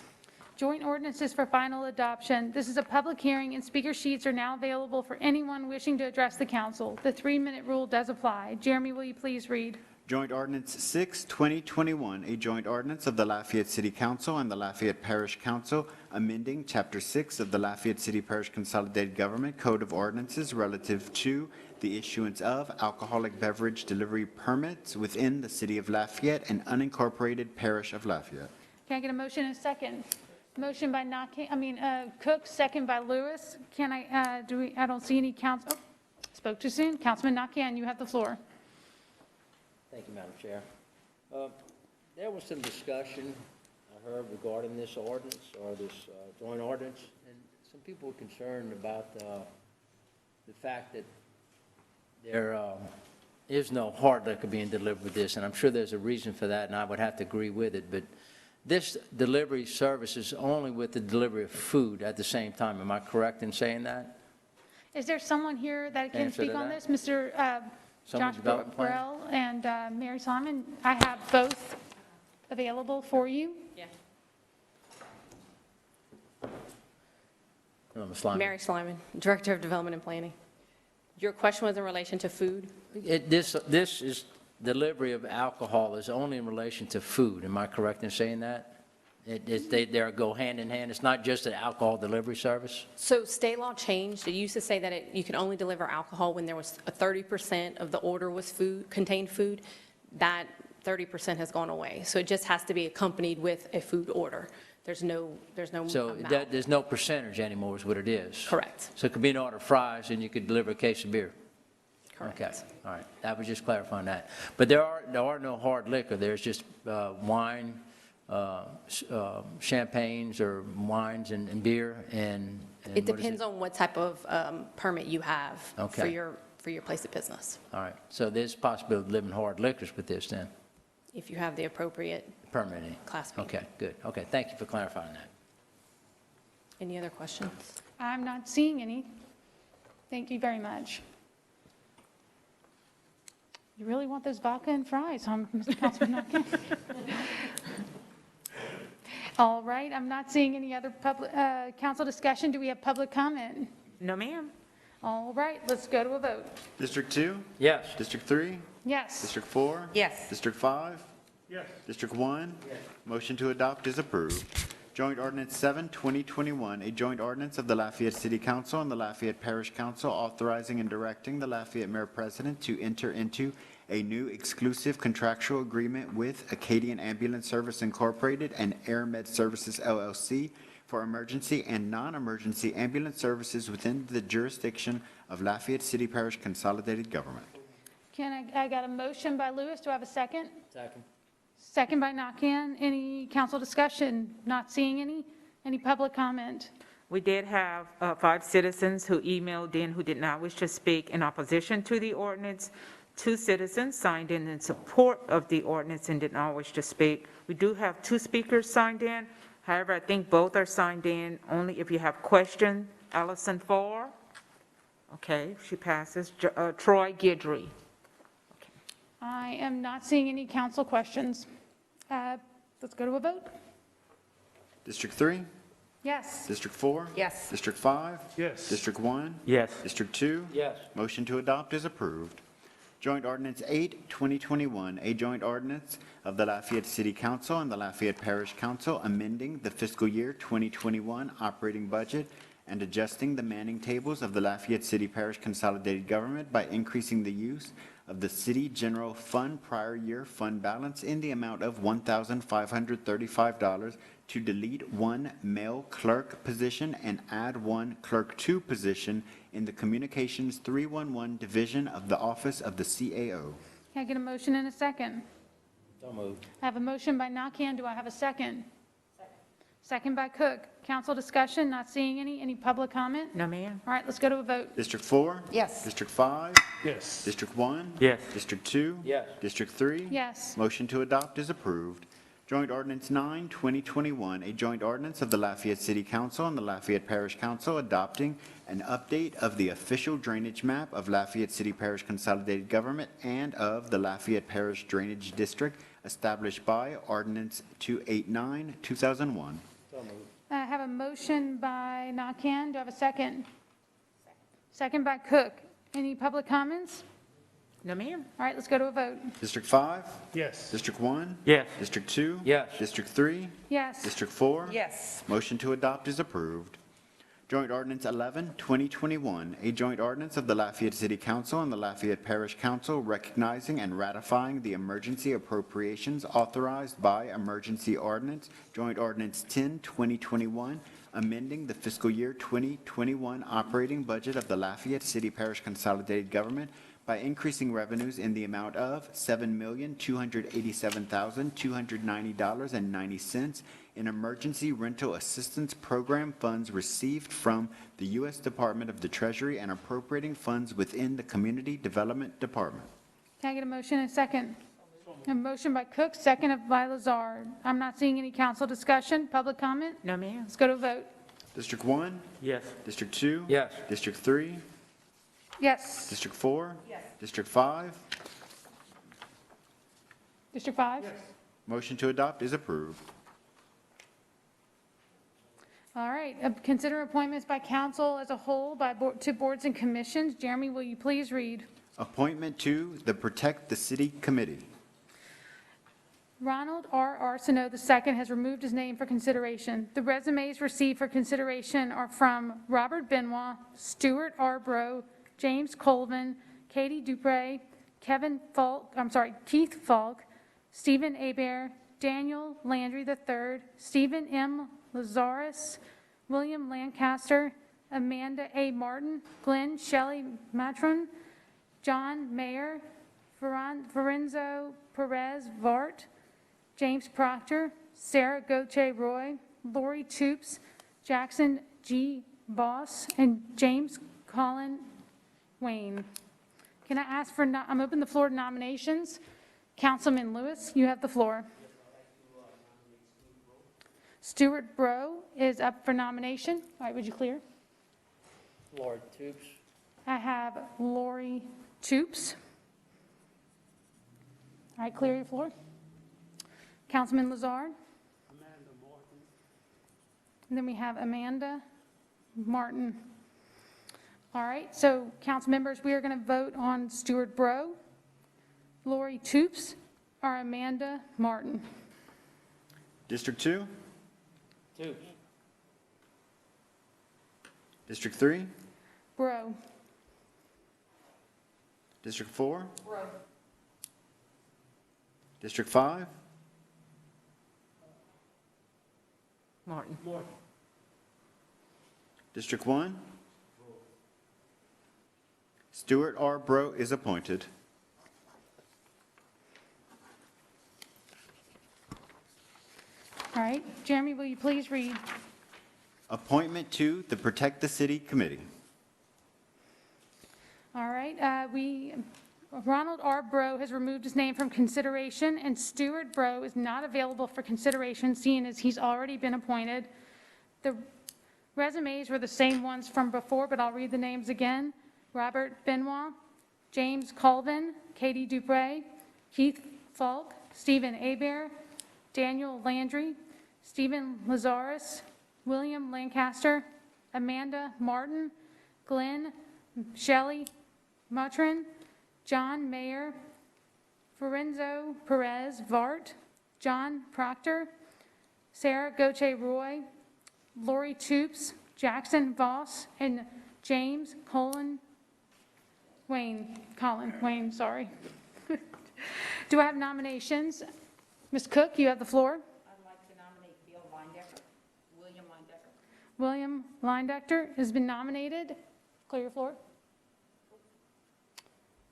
Joint ordinances for final adoption. This is a public hearing, and speaker sheets are now available for anyone wishing to address the council. The 3-minute rule does apply. Jeremy, will you please read? Joint Ordinance 6, 2021, a joint ordinance of the Lafayette City Council and the Lafayette Parish Council, amending Chapter 6 of the Lafayette City-Parish Consolidated Government Code of Ordinances relative to the issuance of alcoholic beverage delivery permits within the City of Lafayette and unincorporated Parish of Lafayette. Can I get a motion and a second? Motion by Cook, second by Lewis. Can I, I don't see any council, spoke too soon. Councilman Nakian, you have the floor. Thank you, Madam Chair. There was some discussion I heard regarding this ordinance or this joint ordinance, and some people were concerned about the fact that there is no hard liquor being delivered with this, and I'm sure there's a reason for that, and I would have to agree with it, but this delivery service is only with the delivery of food at the same time. Am I correct in saying that? Is there someone here that can Answer to speak on that. this? Mr. Someone Josh development plan? Burrell and Mary Simon, I have both available for you. Ms. Lyman. Mary Slyman, Director of Development and Planning. Your question was in relation to food? This is delivery of alcohol is only in relation to food. Am I correct in saying that? They go hand in hand. It's not just an alcohol delivery service? So state law changed. It used to say that you could only deliver alcohol when there was a 30% of the order was food, contained food. That 30% has gone away. So it just has to be accompanied with a food order. There's no So amount. there's no percentage anymore is what it is? Correct. So it could be an order of fries and you could deliver a case of beer? Correct. Okay, all right. I was just clarifying that. But there are no hard liquor. There's just wine, champagnes or wines and beer and It what is depends on what type of permit you have for Okay. your place of business, All right, so there's possibility of living hard liquors with this then, if you have the appropriate permitting? Class B. Okay, good. Okay, thank you for clarifying that. Any other questions? I'm not seeing any. Thank you very much. You really want those vodka and fries, huh, Mr. Councilman Knox? All right, I'm not seeing any other public, council discussion. Do we have public comment? No, ma'am. All right, let's go to a vote. District 2? Yes. District 3? Yes. District 4? Yes. District 5? Yes. District 1? Motion to adopt is approved. Joint Ordinance 7, 2021, a joint ordinance of the Lafayette City Council and the Lafayette Parish Council authorizing and directing the Lafayette Mayor President to enter into a new exclusive contractual agreement with Acadian Ambulance Service Incorporated and AirMed Services LLC for emergency and non-emergency ambulance services within the jurisdiction of Lafayette City Parish Consolidated Government. I got a motion by Lewis. Do I have a second? Second. Second by Nakhan. Any council discussion? Not seeing any? Any public comment? We did have 5 citizens who emailed in who did not wish to speak in opposition to the ordinance. 2 citizens signed in support of the ordinance and did not wish to speak. We do have 2 speakers signed in. However, I think both are signed in only if you have questions. Allison Farr. Okay, she passes. Troy Guidry. I am not seeing any council questions. Let's go to a vote. District 3? Yes. District 4? Yes. District 5? Yes. District 1? Yes. District 2? Yes. Motion to adopt is approved. Joint Ordinance 8, 2021, a joint ordinance of the Lafayette City Council and the Lafayette Parish Council amending the fiscal year 2021 operating budget and adjusting the manning tables of the Lafayette City Parish Consolidated Government by increasing the use of the City General Fund prior year fund balance in the amount of $1,535 to delete 1 male clerk position and add 1 Clerk II position in the Communications 311 Division of the Office of the CAO. Can I get a motion and a second? So moved. I have a motion by Nakhan. Do I have a second? Second by Cook. Council discussion, not seeing any. Any public comment? No, ma'am. All right, let's go to a vote. District 4? Yes. District 5? Yes. District 1? Yes. District 2? Yes. District 3? Yes. Motion to adopt is approved. Joint Ordinance 9, 2021, a joint ordinance of the Lafayette City Council and the Lafayette Parish Council adopting an update of the official drainage map of Lafayette City Parish Consolidated Government and of the Lafayette Parish Drainage District established by Ordinance 289, 2001. I have a motion by Nakhan. Do I have a second? Second by Cook. Any public comments? No, ma'am. All right, let's go to a vote. District 5? Yes. District 1? Yes. District 2? Yes. District 3? Yes. District 4? Yes. Motion to adopt is approved. Joint Ordinance 11, 2021, a joint ordinance of the Lafayette City Council and the Lafayette Parish Council recognizing and ratifying the emergency appropriations authorized by emergency ordinance, Joint Ordinance 10, 2021, amending the fiscal year 2021 operating budget of the Lafayette City Parish Consolidated Government by increasing revenues in the amount of $7,287,290.90 in emergency rental assistance program funds received from the U.S. Department of the Treasury and appropriating funds within the Community Development Department. Can I get a motion and a second? A motion by Cook, second by Lazard. I'm not seeing any council discussion. Public comment? No, ma'am. Let's go to a vote. District 1? Yes. District 2? Yes. District 3? Yes. District 4? Yes. District 5? District 5? Motion to adopt is approved. All right, consider appointments by council as a whole to boards and commissions. Jeremy, will you please read? Appointment to the Protect the City Committee. Ronald R. Arsenault II has removed his name for consideration. The resumes received for consideration are from Robert Benoit, Stuart R. Bro, James Colvin, Katie Dupre, Keith Falk, Stephen Hebert, Daniel Landry III, Stephen M. Lazarus, William Lancaster, Amanda A. Martin, Glenn Shelley Matron, John Mayer, Ferenzo Perez Vart, James Proctor, Sarah Gauthier Roy, Lori Toops, Jackson G. Voss, and James Colin Wayne. Can I ask for, I'm open the floor to nominations. Councilman Lewis, you have the floor. Stuart Bro is up for nomination. All right, would you clear? Lord Toops. I have Lori Toops. All right, clear your floor. Councilman Lazard. Amanda Martin. And then we have Amanda Martin. All right, so council members, we are going to vote on Stuart Bro, Lori Toops, or Amanda Martin. District 2? Toops. District 3? Bro. District 4? Bro. District 5? Martin. District 1? Stuart R. Bro is appointed. All right, Jeremy, will you please read? Appointment to the Protect the City Committee. All right, Ronald R. Bro has removed his name from consideration, and Stuart Bro is not available for consideration, seeing as he's already been appointed. The resumes were the same ones from before, but I'll read the names again. Robert Benoit, James Colvin, Katie Dupre, Keith Falk, Stephen Hebert, Daniel Landry, Stephen Lazarus, William Lancaster, Amanda Martin, Glenn Shelley Mutrin, John Mayer, Lorenzo Perez Vart, John Proctor, Sarah Goche Roy, Lori Toops, Jackson Voss, and James Colin Wayne, sorry. Do I have nominations? Ms. Cook, you have the floor. I'd like to nominate Bill Leindecker, William Leindecker. William Leindecker has been nominated. Clear your floor.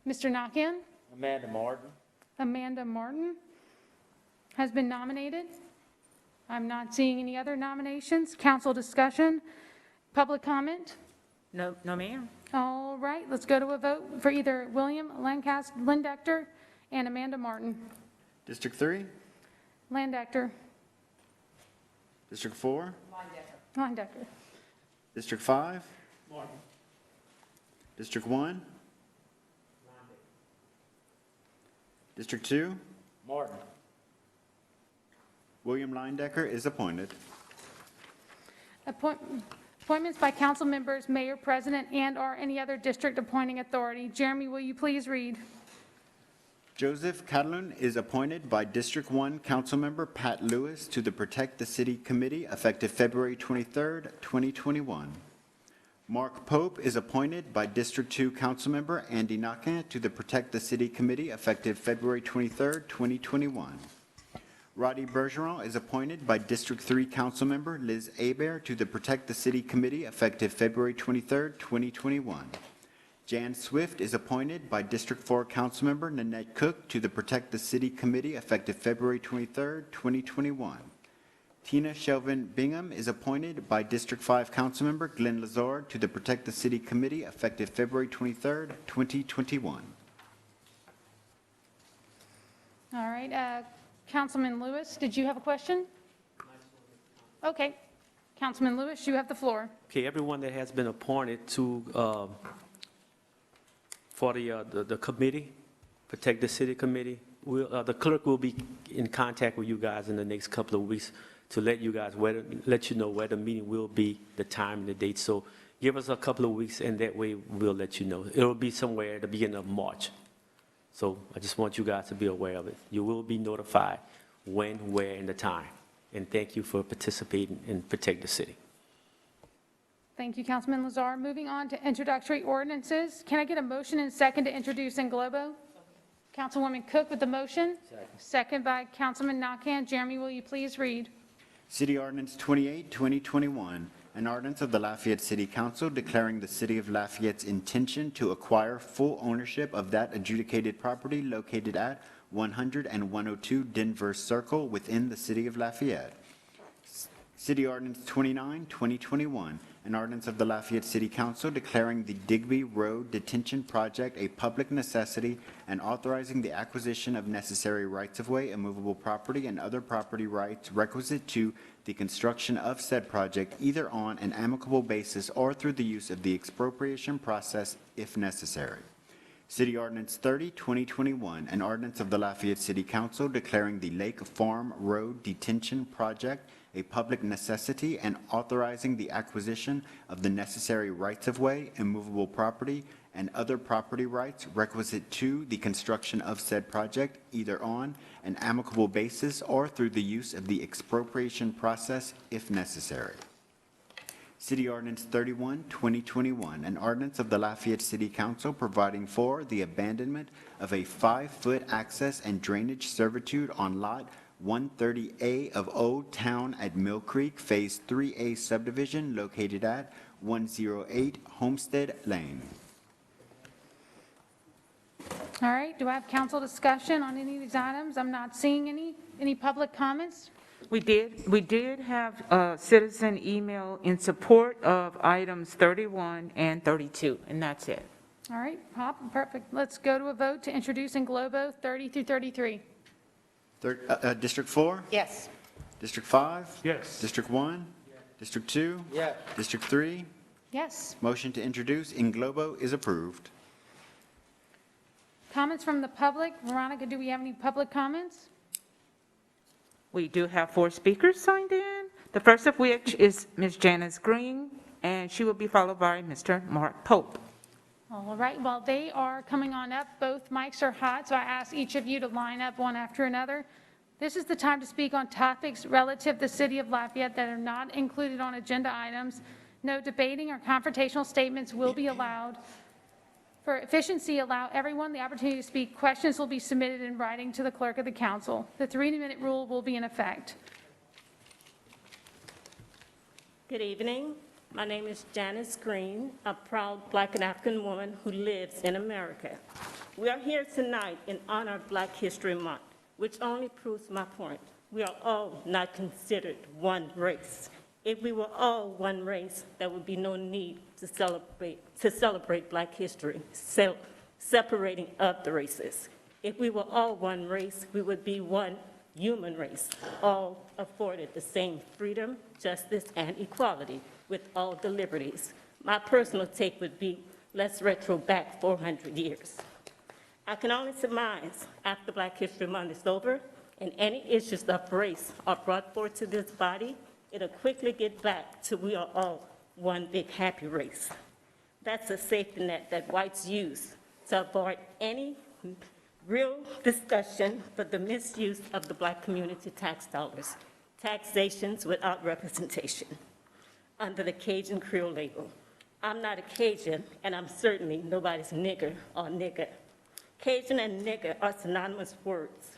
Mr. Nakhan, Amanda Martin. Amanda Martin has been nominated. I'm not seeing any other nominations. Council discussion, public comment. No, ma'am. All right, let's go to a vote for either William Leindecker and Amanda Martin. District 3? Leindecker. District 4? Leindecker. District 5? Martin. District 1? District 2? Martin. William Leindecker is appointed. Appointments by council members, mayor, president, and/or any other district appointing authority. Jeremy, will you please read? Joseph Catalun is appointed by District 1 Councilmember Pat Lewis to the Protect the City Committee effective February 23, 2021. Mark Pope is appointed by District 2 Councilmember Andy Nakhan to the Protect the City Committee effective February 23, 2021. Roddy Bergeron is appointed by District 3 Councilmember Liz Hebert to the Protect the City Committee effective February 23, 2021. Jan Swift is appointed by District 4 Councilmember Nanette Cook to the Protect the City Committee effective February 23, 2021. Tina Shelvin Bingham is appointed by District 5 Councilmember Glenn Lazard to the Protect the City Committee effective February 23, 2021. All right, Councilman Lewis, did you have a question? Okay. Councilman Lewis, you have the floor. Okay, everyone that has been appointed to, for the committee, Protect the City Committee, the clerk will be in contact with you guys in the next couple of weeks to let you guys, let you know where the meeting will be, the time and the date. So give us a couple of weeks, and that way we'll let you know. It'll be somewhere at the beginning of March. So I just want you guys to be aware of it. You will be notified when, where, and the time. And thank you for participating in Protect the City. Thank you, Councilman Lazar. Moving on to introductory ordinances. Can I get a motion and second to introduce in globo? Councilwoman Cook with the motion. Second by Councilman Nakhan. Jeremy, will you please read? City Ordinance 28, 2021, an ordinance of the Lafayette City Council declaring the City of Lafayette's intention to acquire full ownership of that adjudicated property located at 100 and 102 Denver Circle within the City of Lafayette. City Ordinance 29, 2021, an ordinance of the Lafayette City Council declaring the Digby Road Detention Project a public necessity and authorizing the acquisition of necessary rights-of-way, immovable property, and other property rights requisite to the construction of said project either on an amicable basis or through the use of the expropriation process if necessary. City Ordinance 30, 2021, an ordinance of the Lafayette City Council declaring the Lake Farm Road Detention Project a public necessity and authorizing the acquisition of the necessary rights-of-way, immovable property, and other property rights requisite to the construction of said project, either on an amicable basis or through the use of the expropriation process if necessary. City Ordinance 31, 2021, an ordinance of the Lafayette City Council providing for the abandonment of a 5-foot access and drainage servitude on Lot 130A of Old Town at Mill Creek, Phase 3A subdivision located at 108 Homestead Lane. All right, do I have council discussion on any of these items? I'm not seeing any. Any public comments? We did have a citizen email in support of items 31 and 32, and that's it. All right, perfect. Let's go to a vote to introduce in globo 30 through 33. District 4? Yes. District 5? Yes. District 1? District 2? Yes. District 3? Yes. Motion to introduce in globo is approved. Comments from the public. Veronica, do we have any public comments? We do have 4 speakers signed in, the first of which is Ms. Janice Green, and she will be followed by Mr. Mark Pope. All right, while they are coming on up, both mics are hot, so I ask each of you to line up one after another. This is the time to speak on topics relative to the city of Lafayette that are not included on agenda items. No debating or confrontational statements will be allowed. For efficiency, allow everyone the opportunity to speak. Questions will be submitted in writing to the clerk of the council. The 3-minute rule will be in effect. Good evening. My name is Janice Green, a proud Black and African woman who lives in America. We are here tonight in honor of Black History Month, which only proves my point. We are all not considered one race. If we were all one race, there would be no need to celebrate Black history, separating up the races. If we were all one race, we would be one human race, all afforded the same freedom, justice, and equality with all the liberties. My personal take would be, let's retro back 400 years. I can only surmise after Black History Month is over and any issues of race are brought forth to this body, it'll quickly get back to we are all one big happy race. That's a safety net that whites use to avoid any real discussion for the misuse of the Black community tax dollars, taxations without representation, under the Cajun Creole label. I'm not a Cajun, and I'm certainly nobody's nigger or nigger. Cajun and nigger are synonymous words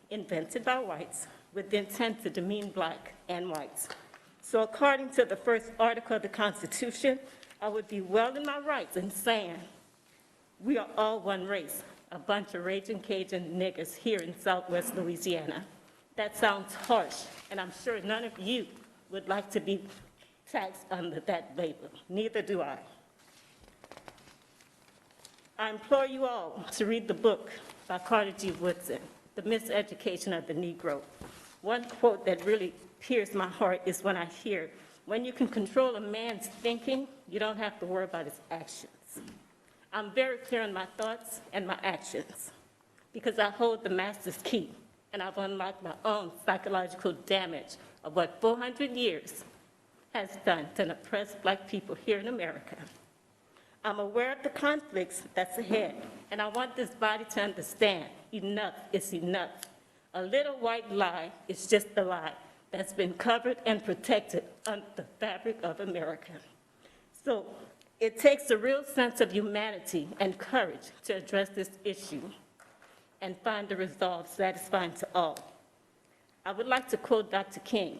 invented by whites with the intent to demean Black and whites. So according to the first article of the Constitution, I would be well in my rights in saying we are all one race, a bunch of raging Cajun niggers here in Southwest Louisiana. That sounds harsh, and I'm sure none of you would like to be taxed under that label. Neither do I. I implore you all to read the book by Carter G. Woodson, The Miseducation of the Negro. One quote that really pierces my heart is when I hear, when you can control a man's thinking, you don't have to worry about his actions. I'm very clear on my thoughts and my actions because I hold the master's key and I've unlocked my own psychological damage of what 400 years has done to oppress Black people here in America. I'm aware of the conflicts that's ahead, and I want this body to understand enough is enough. A little white lie is just a lie that's been covered and protected under the fabric of America. So it takes a real sense of humanity and courage to address this issue and find a resolve satisfying to all. I would like to quote Dr. King,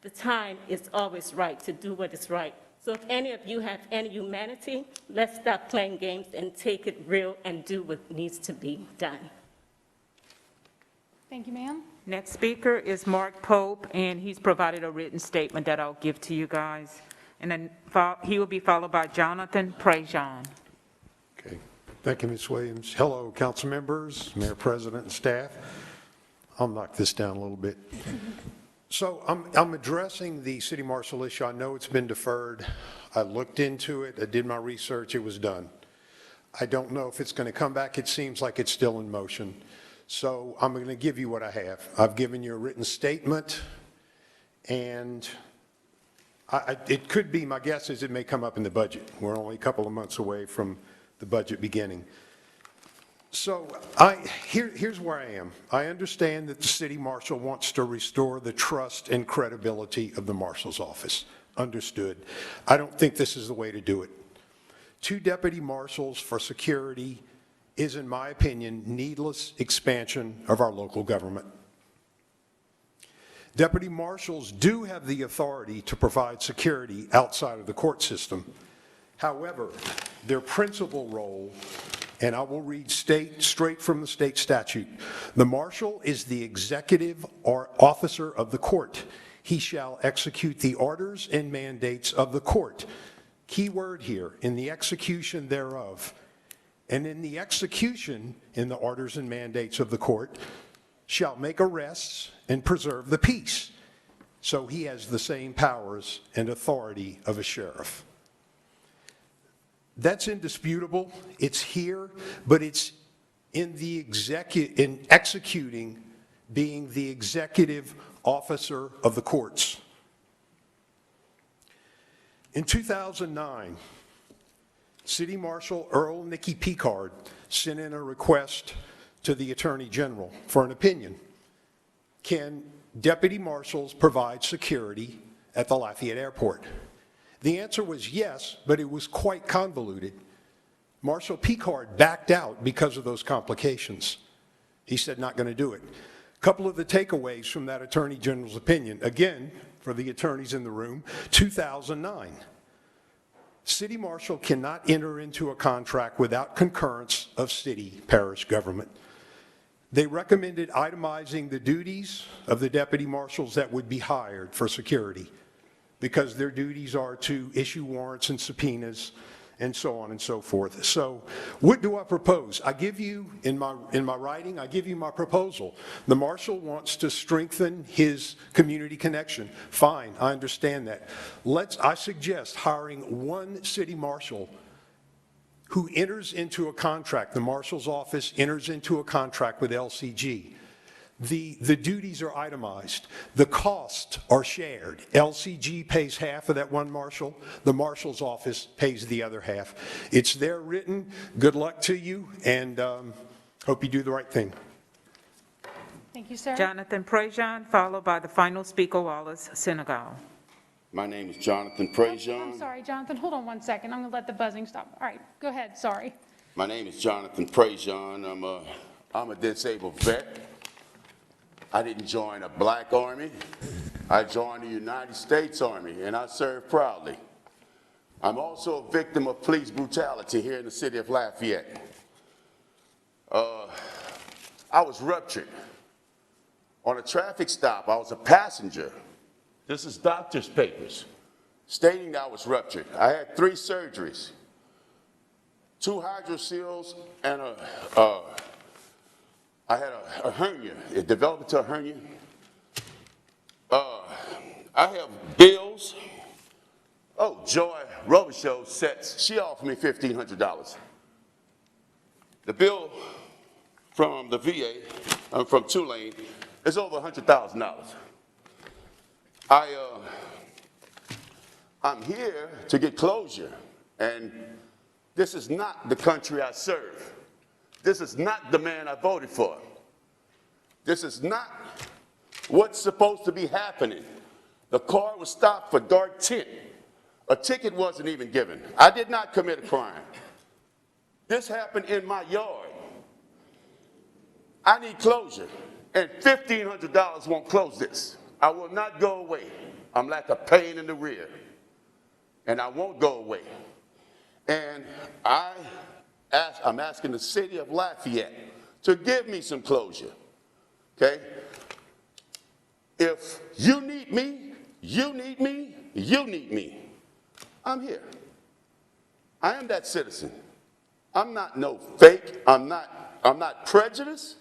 "The time is always right to do what is right." So if any of you have any humanity, let's stop playing games and take it real and do what needs to be done. Thank you, ma'am. Next speaker is Mark Pope, and he's provided a written statement that I'll give to you guys. And then he will be followed by Jonathan Prejean. Okay. Thank you, Ms. Williams. Hello, council members, mayor, president, and staff. I'll knock this down a little bit. So I'm addressing the city marshal issue. I know it's been deferred. I looked into it. I did my research. It was done. I don't know if it's going to come back. It seems like it's still in motion. So I'm going to give you what I have. I've given you a written statement, and it could be, my guess is it may come up in the budget. We're only a couple of months away from the budget beginning. So here's where I am. I understand that the city marshal wants to restore the trust and credibility of the marshal's office. Understood. I don't think this is the way to do it. 2 deputy marshals for security is, in my opinion, needless expansion of our local government. Deputy marshals do have the authority to provide security outside of the court system. However, their principal role, and I will read straight from the state statute, the marshal is the executive or officer of the court. He shall execute the orders and mandates of the court. Key word here, in the execution thereof. And in the execution, in the orders and mandates of the court, shall make arrests and preserve the peace. So he has the same powers and authority of a sheriff. That's indisputable. It's here, but it's in executing, being the executive officer of the courts. In 2009, City Marshal Earl Nicky Picard sent in a request to the Attorney General for an opinion. Can deputy marshals provide security at the Lafayette Airport? The answer was yes, but it was quite convoluted. Marshal Picard backed out because of those complications. He said not going to do it. A couple of the takeaways from that Attorney General's opinion, again, for the attorneys in the room, 2009. City marshal cannot enter into a contract without concurrence of city-parish government. They recommended itemizing the duties of the deputy marshals that would be hired for security, because their duties are to issue warrants and subpoenas and so on and so forth. So what do I propose? I give you, in my writing, I give you my proposal. The marshal wants to strengthen his community connection. Fine, I understand that. I suggest hiring one city marshal who enters into a contract. The marshal's office enters into a contract with LCG. The duties are itemized. The costs are shared. LCG pays half of that one marshal. The marshal's office pays the other half. It's there written. Good luck to you, and hope you do the right thing. Thank you, sir. Jonathan Prejean, followed by the final speaker, Wallace Senegal. My name is Jonathan Prejean. I'm sorry, Jonathan, hold on one second. I'm going to let the buzzing stop. All right, go ahead, sorry. My name is Jonathan Prejean. I'm a disabled vet. I didn't join a black army. I joined the United States Army, and I served proudly. I'm also a victim of police brutality here in the city of Lafayette. I was ruptured on a traffic stop. I was a passenger. This is doctor's papers stating that I was ruptured. I had 3 surgeries, 2 hydroceles, and I had a hernia. It developed into a hernia. I have bills. Oh, Joy Robichaud sets. She offered me $1,500. The bill from the VA, from Tulane, is over $100,000. I'm here to get closure, and this is not the country I serve. This is not the man I voted for. This is not what's supposed to be happening. The car was stopped for dark tint. A ticket wasn't even given. I did not commit a crime. This happened in my yard. I need closure, and $1,500 won't close this. I will not go away. I'm like a pain in the rear, and I won't go away. And I'm asking the city of Lafayette to give me some closure, okay? If you need me, you need me, you need me, I'm here. I am that citizen. I'm not no fake. I'm not prejudiced.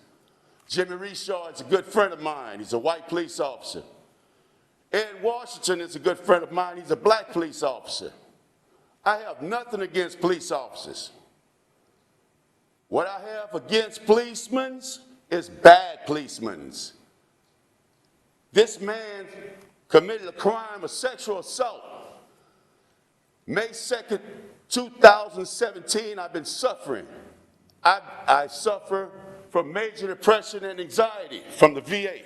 Jimmy Reshaw is a good friend of mine. He's a white police officer. Ed Washington is a good friend of mine. He's a black police officer. I have nothing against police officers. What I have against policemen is bad policemen. This man committed a crime of sexual assault. May 2nd, 2017, I've been suffering. I suffer from major depression and anxiety from the VA.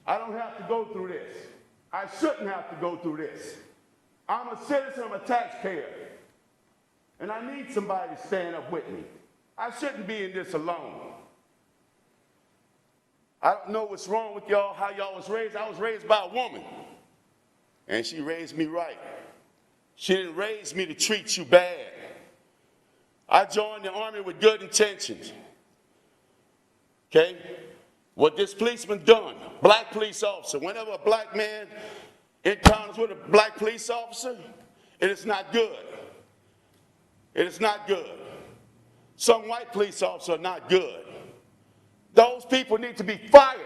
I don't have to go through this. I shouldn't have to go through this. I'm a citizen, I'm a taxpayer. And I need somebody to stand up with me. I shouldn't be in this alone. I don't know what's wrong with y'all, how y'all was raised. I was raised by a woman. And she raised me right. She didn't raise me to treat you bad. I joined the Army with good intentions. Okay? What this policeman done, black police officer, whenever a black man encounters with a black police officer, it is not good. It is not good. Some white police officers are not good. Those people need to be fired,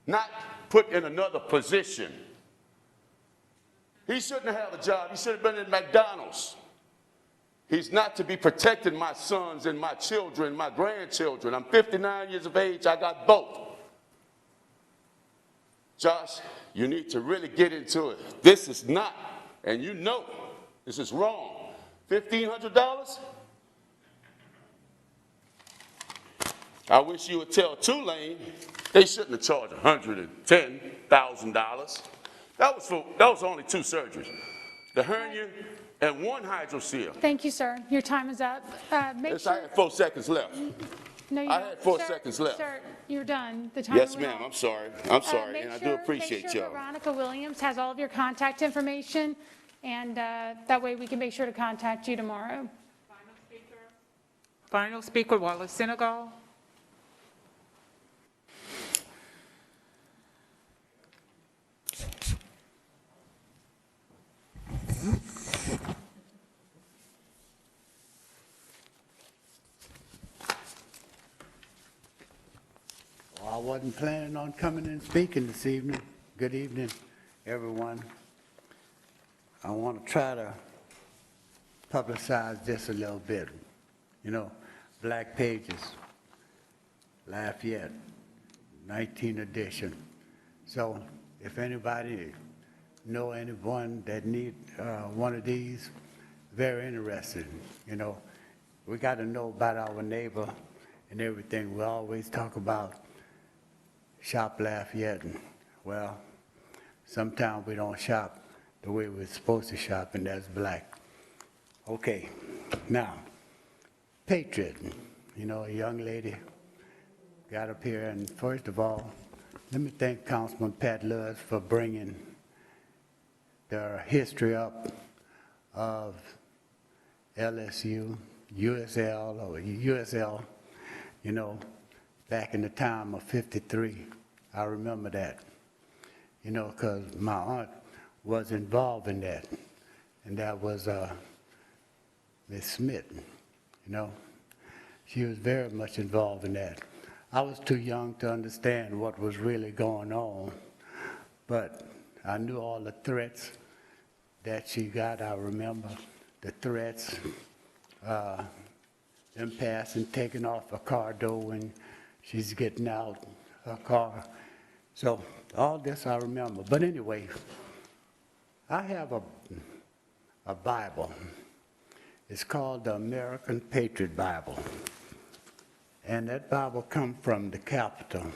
not put in another position. He shouldn't have a job. He should have been at McDonald's. He's not to be protecting my sons and my children, my grandchildren. I'm 59 years of age. I got both. Josh, you need to really get into it. This is not, and you know this is wrong. $1,500? I wish you would tell Tulane they shouldn't have charged $110,000. That was only 2 surgeries. The hernia and 1 hydrocele. Thank you, sir. Your time is up. Make Yes, sure. I had 4 seconds left. No, you I don't. had 4 Sir, seconds left. Sir, you're done. The timer Yes, went ma'am. off. I'm sorry. I'm sorry, and I do appreciate Make sure y'all. Veronica Williams has all of your contact information, and that way we can make sure to contact you tomorrow. Final speaker, Wallace Senegal. Well, I wasn't planning on coming and speaking this evening. Good evening, everyone. I want to try to publicize this a little bit. You know, Black Pages, Lafayette, 19th edition. So if anybody know anyone that need one of these, very interested. You know, we got to know about our neighbor and everything. We always talk about Shop Lafayette. And, well, sometimes we don't shop the way we're supposed to shop, and that's black. Okay, now, Patriot, you know, a young lady got up here, and first of all, let me thank Councilman Pat Lewis for bringing the history up of LSU, USL, or USL, you know, back in the time of '53. I remember that, you know, because my aunt was involved in that, and that was Miss Smith, you know. She was very much involved in that. I was too young to understand what was really going on, but I knew all the threats that she got. I remember the threats, them passing, taking off a car door when she's getting out her car. So all this I remember. But anyway, I have a Bible. It's called the American Patriot Bible. And that Bible comes from the capital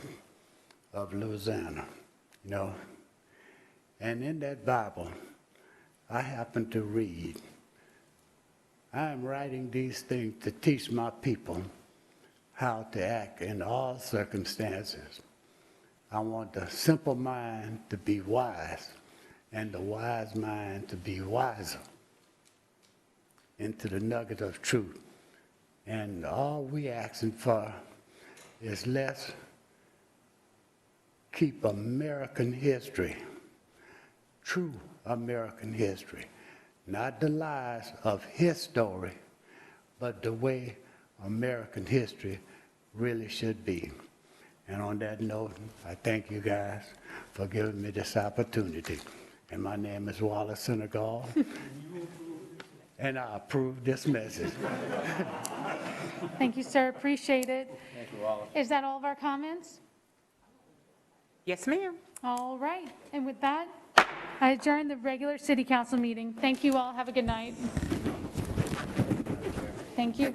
of Louisiana, you know. And in that Bible, I happen to read, I am writing these things to teach my people how to act in all circumstances. I want the simple mind to be wise and the wise mind to be wiser into the nugget of truth. And all we asking for is less keep American history, true American history, not the lies of his story, but the way American history really should be. And on that note, I thank you guys for giving me this opportunity. And my name is Wallace Senegal, and I approve this message. Thank you, sir. Appreciate it. Thank you, Wallace. Is that all of our comments? Yes, ma'am. All right. And with that, I adjourn the regular city council meeting. Thank you all. Have a good night. Thank you.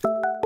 you